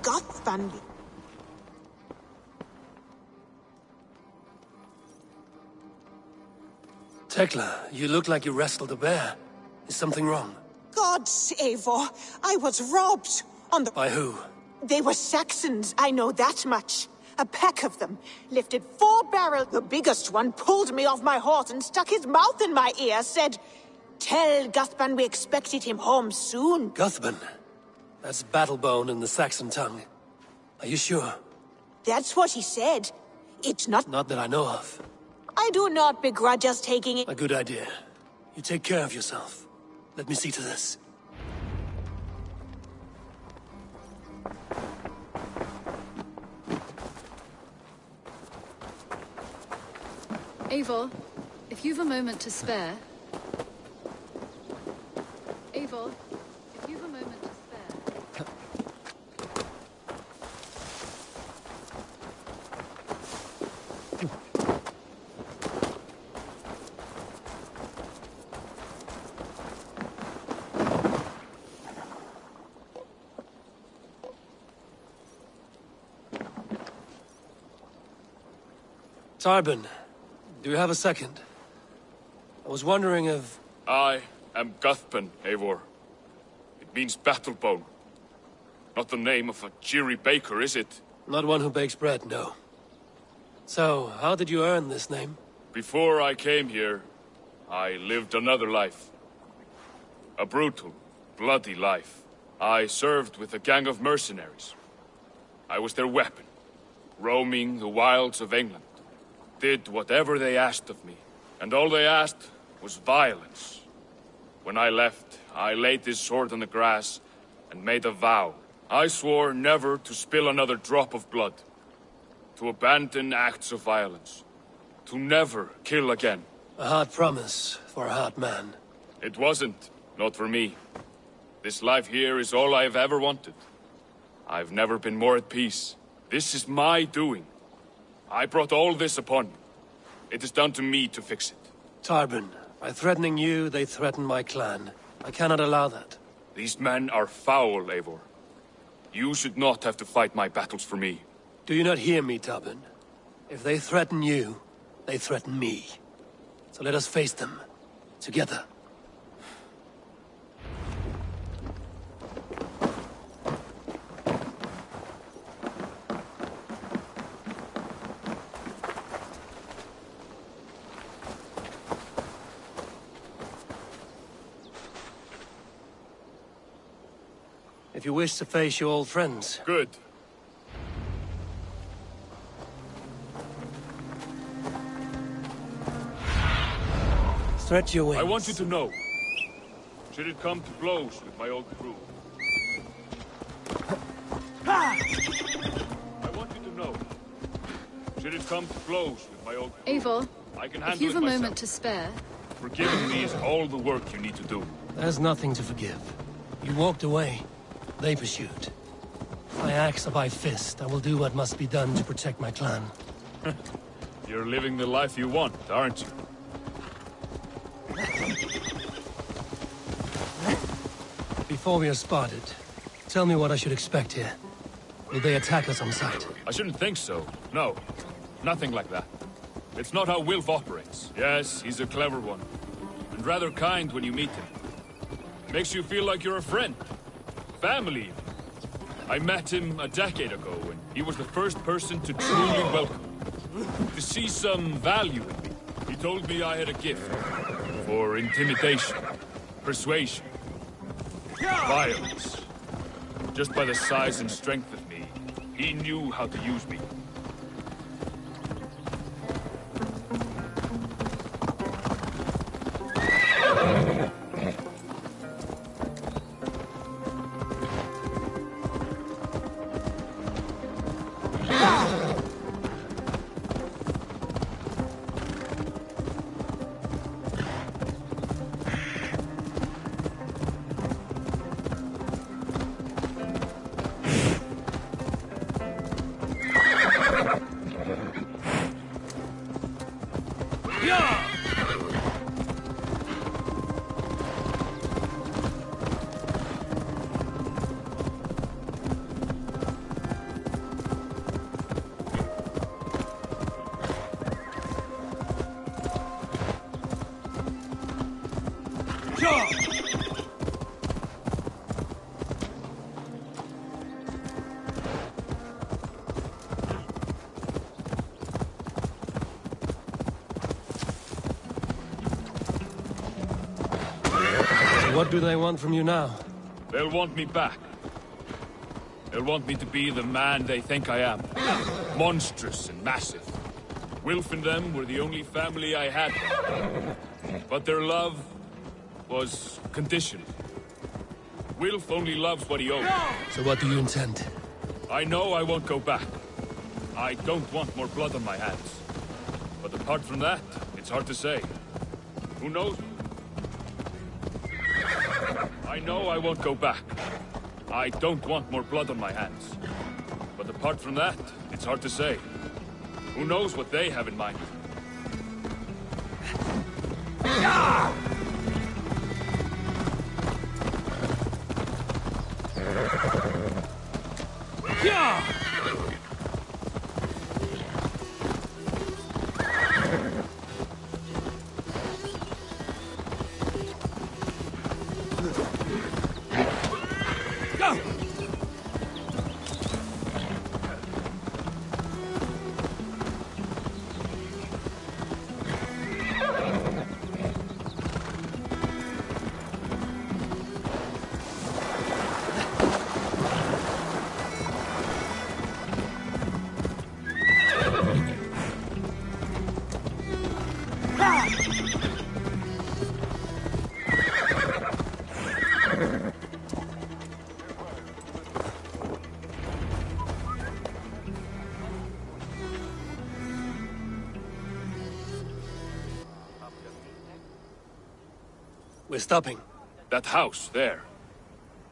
God, Banby. Tekla, you look like you wrestled a bear. Is something wrong? Gods, Eivor, I was robbed on the... By who? They were Saxons, I know that much. A pack of them lifted 4 barrels. The biggest one pulled me off my horse and stuck his mouth in my ear, said, "Tell Guthban we expected him home soon." Guthban? That's Battlebone in the Saxon tongue. Are you sure? That's what he said. It's not... Not that I know of. I do not begrudge us taking it. A good idea. You take care of yourself. Let me see to this. Eivor, if you've a moment to spare... Eivor, if you've a moment to spare... Tarbin, do you have a second? I was wondering if... I am Guthban, Eivor. It means Battlebone. Not the name of a cheery baker, is it? Not one who bakes bread, no. So, how did you earn this name? Before I came here, I lived another life. A brutal, bloody life. I served with a gang of mercenaries. I was their weapon, roaming the wilds of England. Did whatever they asked of me, and all they asked was violence. When I left, I laid this sword on the grass and made a vow. I swore never to spill another drop of blood, to abandon acts of violence, to never kill again. A hard promise for a hard man. It wasn't, not for me. This life here is all I've ever wanted. I've never been more at peace. This is my doing. I brought all this upon me. It is down to me to fix it. Tarbin, by threatening you, they threaten my clan. I cannot allow that. These men are foul, Eivor. You should not have to fight my battles for me. Do you not hear me, Tarbin? If they threaten you, they threaten me. So let us face them. Together. If you wish to face your old friends. Good. Stretch your wings. I want you to know. Should it come to blows with my old crew. I want you to know. Should it come to blows with my old crew. Eivor, I can if handle you've it a myself. moment to spare... Forgiving me is all the work you need to do. There's nothing to forgive. You walked away. They pursued. By axe or by fist, I will do what must be done to protect my clan. You're living the life you want, aren't you? Before we are spotted, tell me what I should expect here. Will they attack us on sight? I shouldn't think so. No. Nothing like that. It's not how Wilf operates. Yes, he's a clever one. And rather kind when you meet him. Makes you feel like you're a friend. Family. I met him a decade ago, and he was the first person to truly welcome me. To see some value in me. He told me I had a gift. For intimidation. Persuasion. Violence. Just by the size and strength of me, he knew how to use me. What do they want from you now? They'll want me back. They'll want me to be the man they think I am. Monstrous and massive. Wilf and them were the only family I had. But their love was conditional. Wilf only loves what he owns. So what do you intend? I know I won't go back. I don't want more blood on my hands. But apart from that, it's hard to say. Who knows? I know I won't go back. I don't want more blood on my hands. But apart from that, it's hard to say. Who knows what they have in mind? We're stopping. That house, there.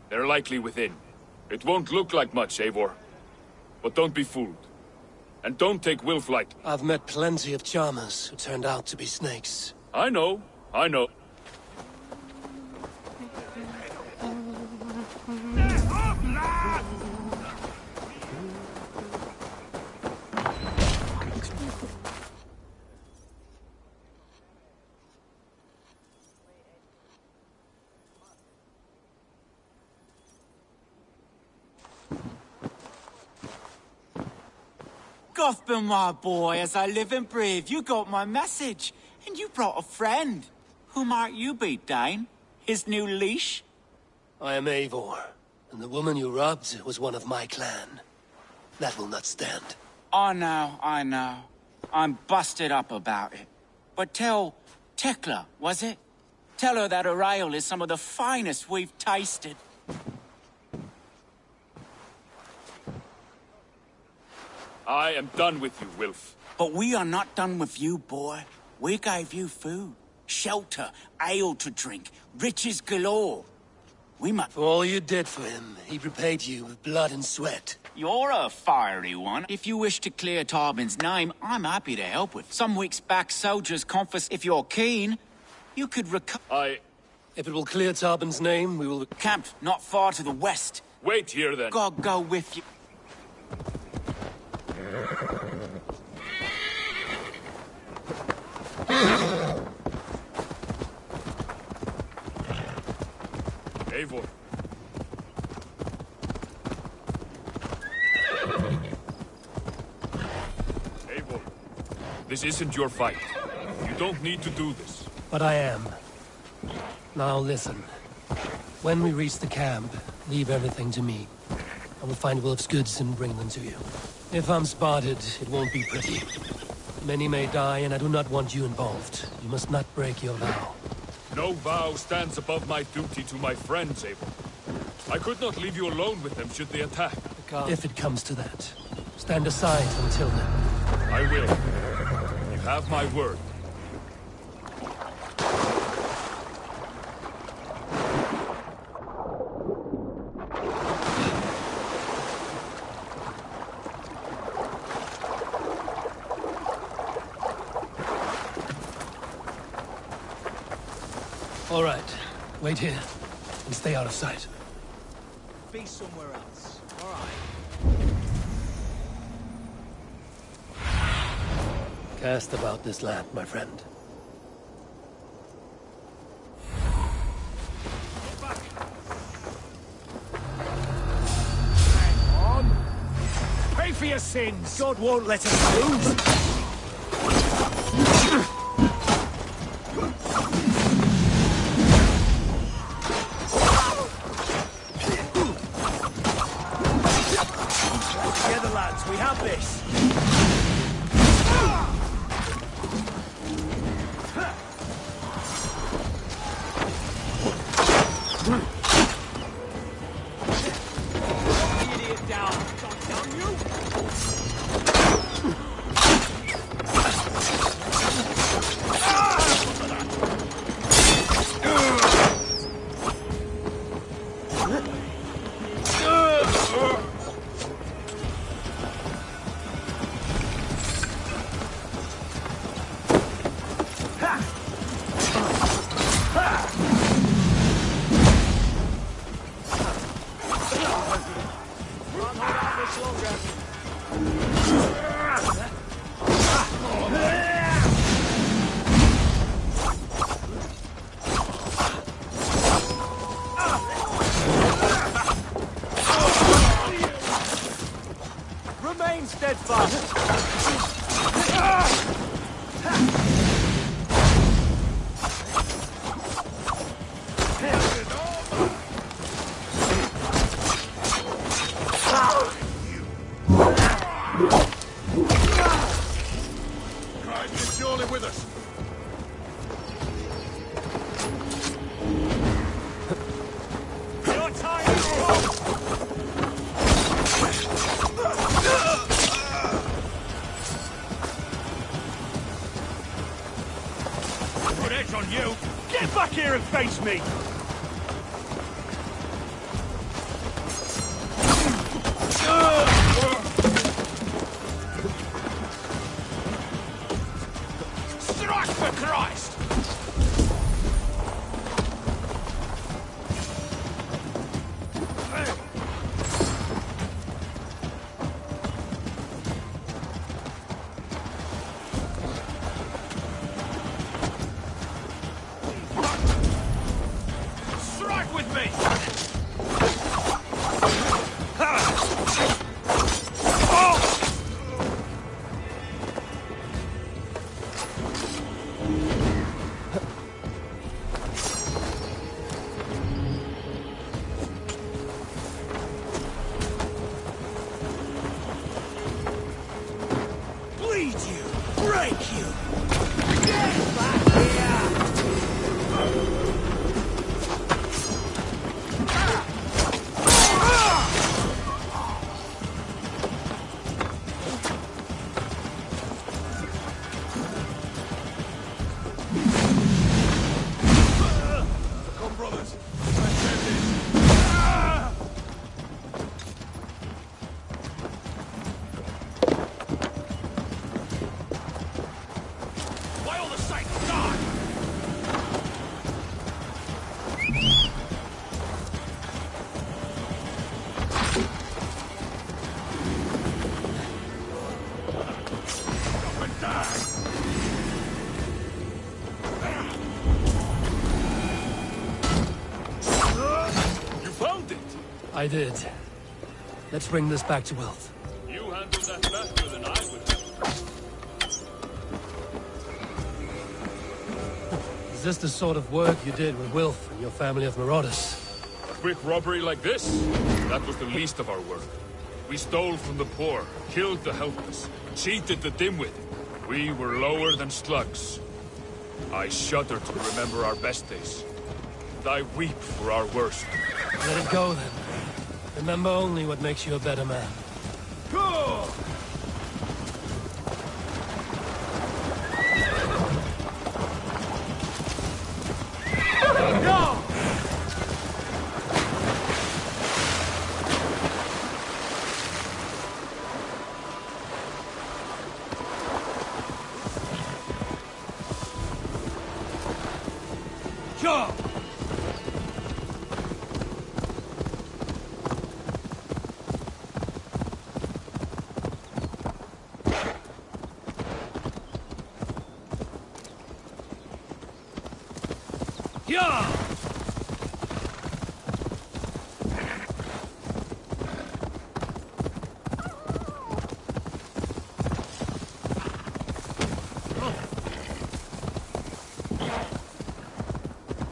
They're likely within. It won't look like much, Eivor. But don't be fooled. And don't take Wilf lightly. I've met plenty of charmers who turned out to be snakes. I know. Gothbin, my boy, as I live and breathe, you got my message. And you brought a friend. Who might you be, Dane? His new leash? I am Eivor, and the woman you robbed was one of my clan. That will not stand. I know. I'm busted up about it. But tell Tekla, was it? Tell her that her ale is some of the finest we've tasted. I am done with you, Wilf. But we are not done with you, boy. We gave you food, shelter, ale to drink, riches galore. We must... For all you did for him, he repaid you with blood and sweat. You're a fiery one. If you wish to clear Tarbin's name, I'm happy to help with. Some weeks back, soldiers confessed. If you're keen, you could If it will clear Tarbin's name, we will... Camped not far to the west. Wait here, then. God go with you. Eivor. Eivor. This isn't your fight. You don't need to do this. But I am. Now listen. When we reach the camp, leave everything to me. I will find Wilf's goods and bring them to you. If I'm spotted, it won't be pretty. Many may die, and I do not want you involved. You must not break your vow. No vow stands above my duty to my friends, Eivor. I could not leave you alone with them should they attack. If it comes to that, stand aside until then. I will. You have my word. All right. Wait here and stay out of sight. Be somewhere else. All right. Cast about this land, my friend. your sins! God won't let us lose! Together, lads, we have this! Remain steadfast! Christ is surely with us. Your time is up! Put edge on you! Get back here and face me! Strike for Christ! Strike with me! Bleed you! Break you! Get back here! Come, brothers. Let's end this. Why all the saints die? Up and die! You found it! I did. Let's bring this back to Wilf. You handled that better than I would have. Is this the sort of work you did with Wilf and your family of marauders? A quick robbery like this? That was the least of our work. We stole from the poor, killed the helpless, cheated the dimwit. We were lower than slugs. I shudder to remember our best days. And I weep for our worst. Let it go, then. Remember only what makes you a better man. Go! Go! Yeah!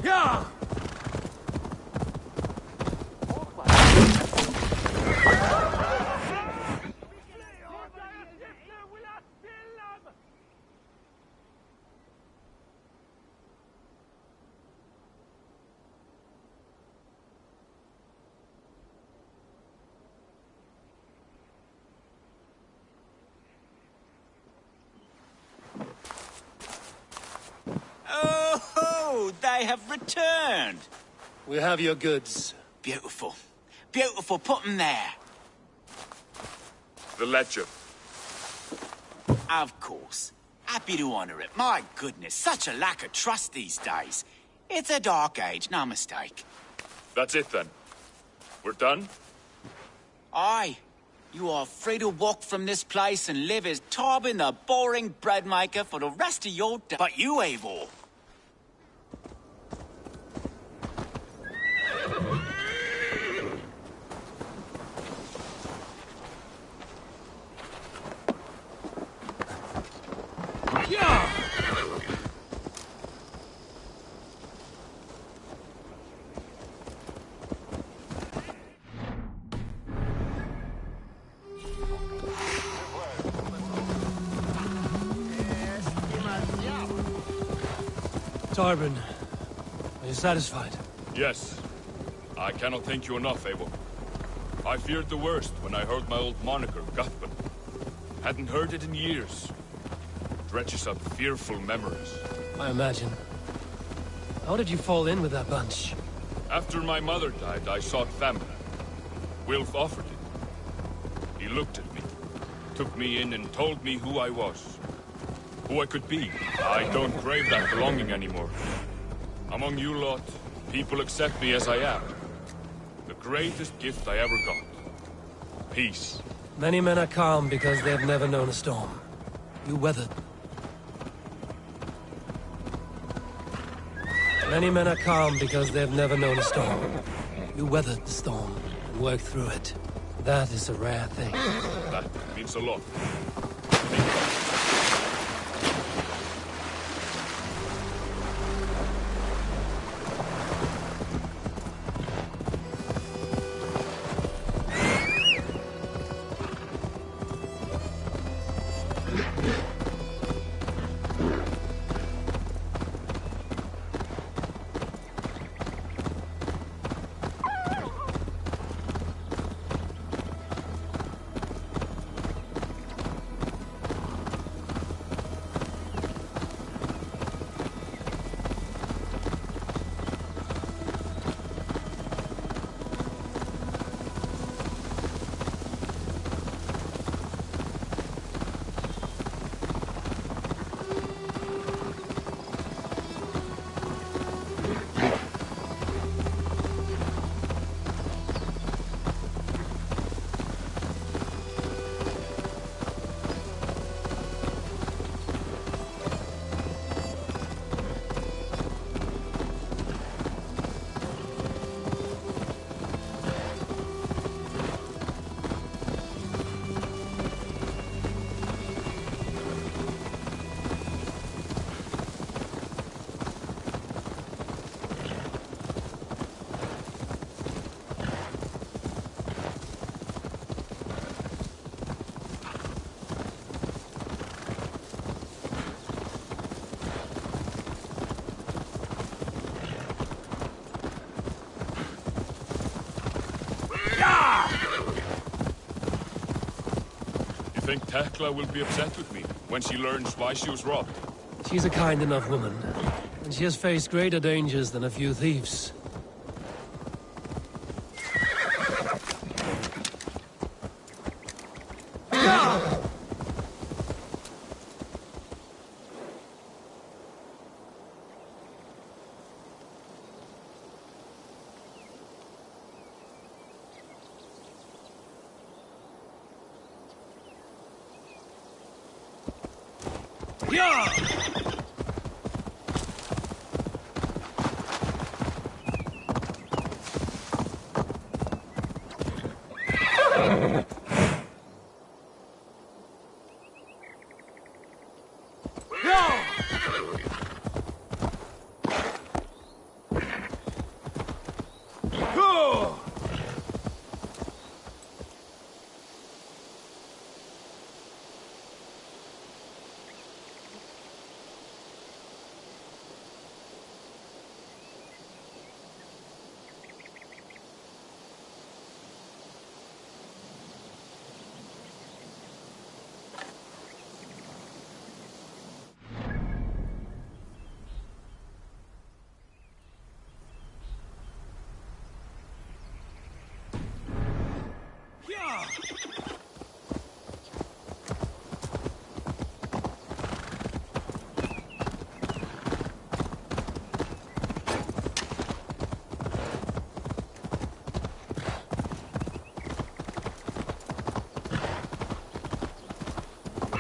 Yeah! Oh, they have returned. We have your goods. Beautiful. Beautiful. Put them there. The ledger. Of course. Happy to honor it. My goodness, such a lack of trust these days. It's a dark age, no mistake. That's it then. We're done? Aye. You are free to walk from this place and live as Tobin the boring bread maker for the rest of your day. But you, Eivor. Tarbin, are you satisfied? Yes. I cannot thank you enough, Eivor. I feared the worst when I heard my old moniker, Guthban. Hadn't heard it in years. Dredges up fearful memories. I imagine. How did you fall in with that bunch? After my mother died, I sought famine. Wilf offered it. He looked at me, took me in and told me who I was. Who I could be. I don't crave that belonging anymore. Among you lot, people accept me as I am. The greatest gift I ever got. Peace. Many men are calm because they have never known a storm. You weathered. Many men are calm because they have never known a storm. You weathered the storm and worked through it. That is a rare thing. That means a lot. Think Tekla will be upset with me when she learns why she was robbed? She's a kind enough woman, and she has faced greater dangers than a few thieves.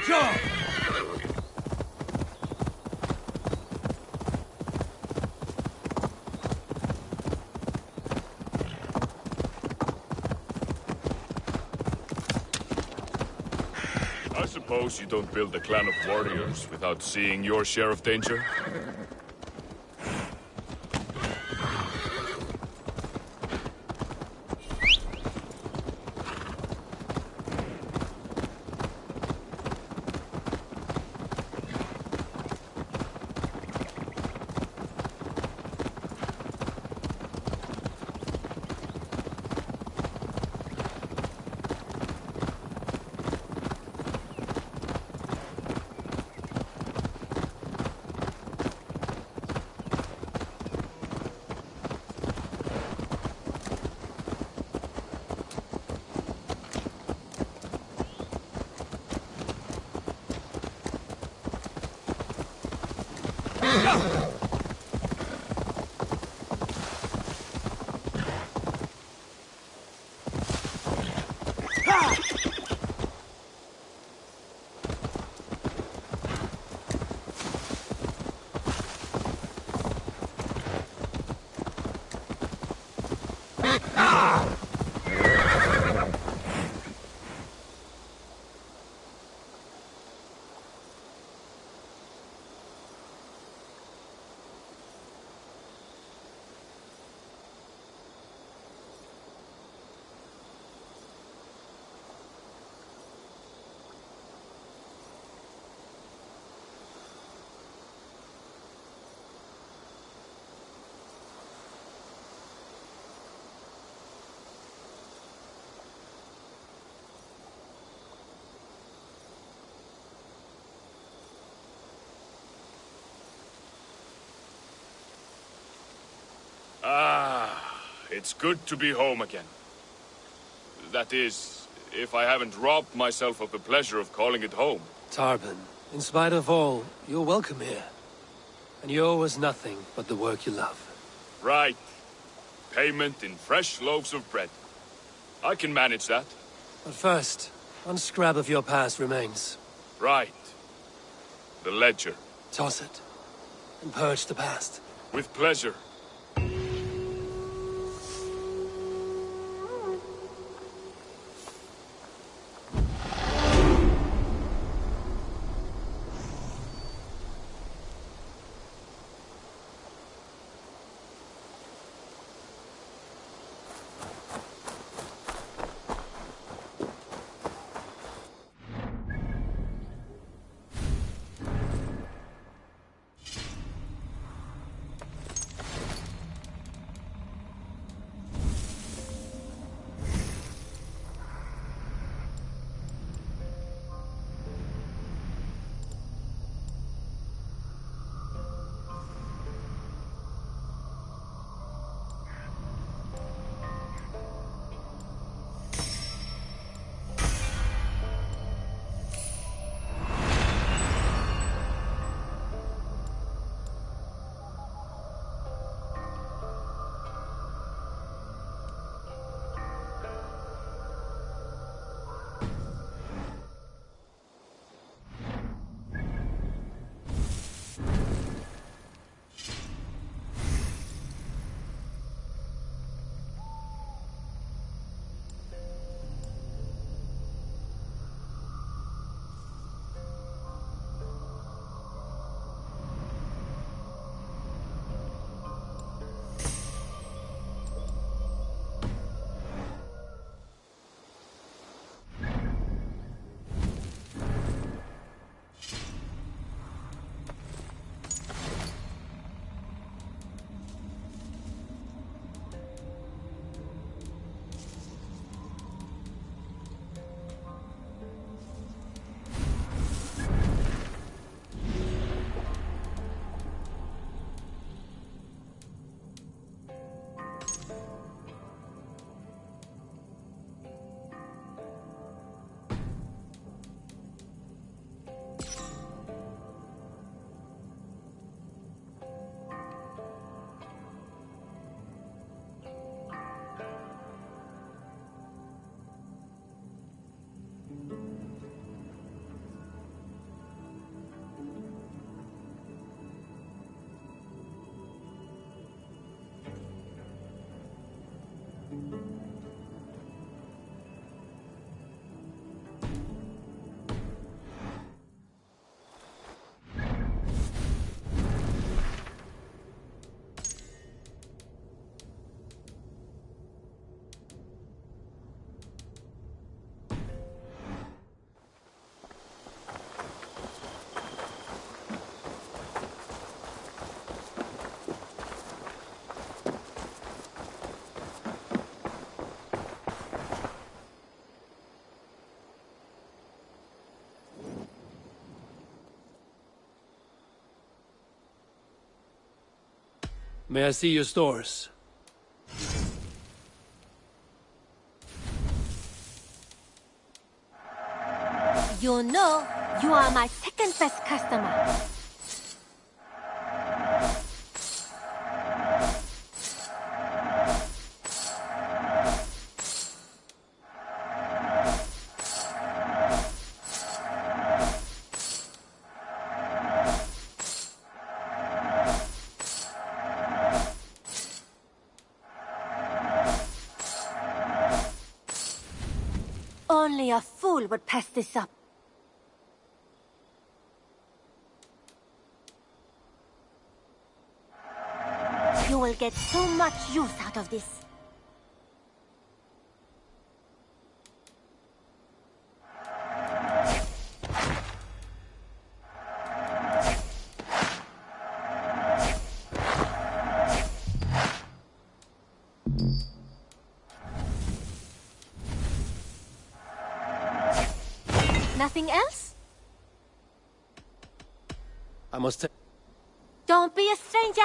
job! I suppose you don't build a clan of warriors without seeing your share of danger? It's good to be home again. That is, if I haven't robbed myself of the pleasure of calling it home. Tarban, in spite of all, you're welcome here. And you owe us nothing but the work you love. Right. Payment in fresh loaves of bread. I can manage that. But first, one scrap of your past remains. Right. The ledger. Toss it, and purge the past. With pleasure. May I see your stores? You know, you are my second best customer. Only a fool would pass this up. You will get so much use out of this. Nothing else? I must Don't be a stranger.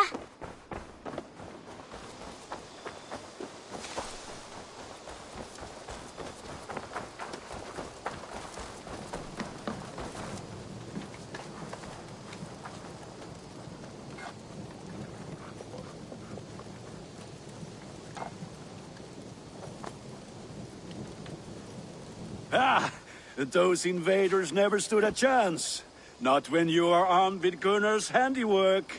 Ah! Those invaders never stood a chance. Not when you are armed with Gunnar's handiwork.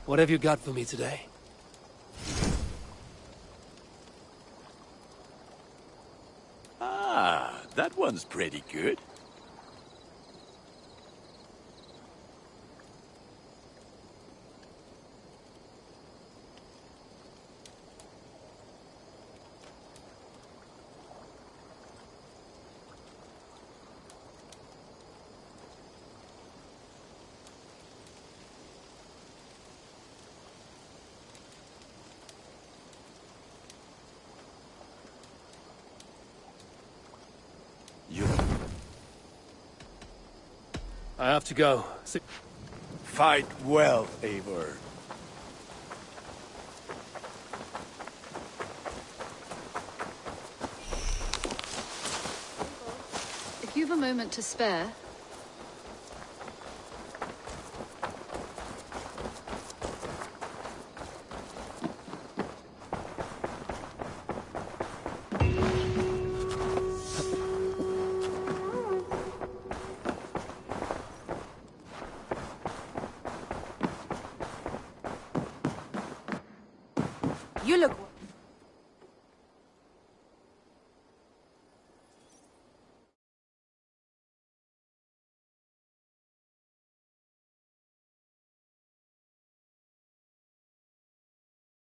What have you got for me today? Ah, that one's pretty good. I have to go. Fight well, Eivor. If you've a moment to spare... You look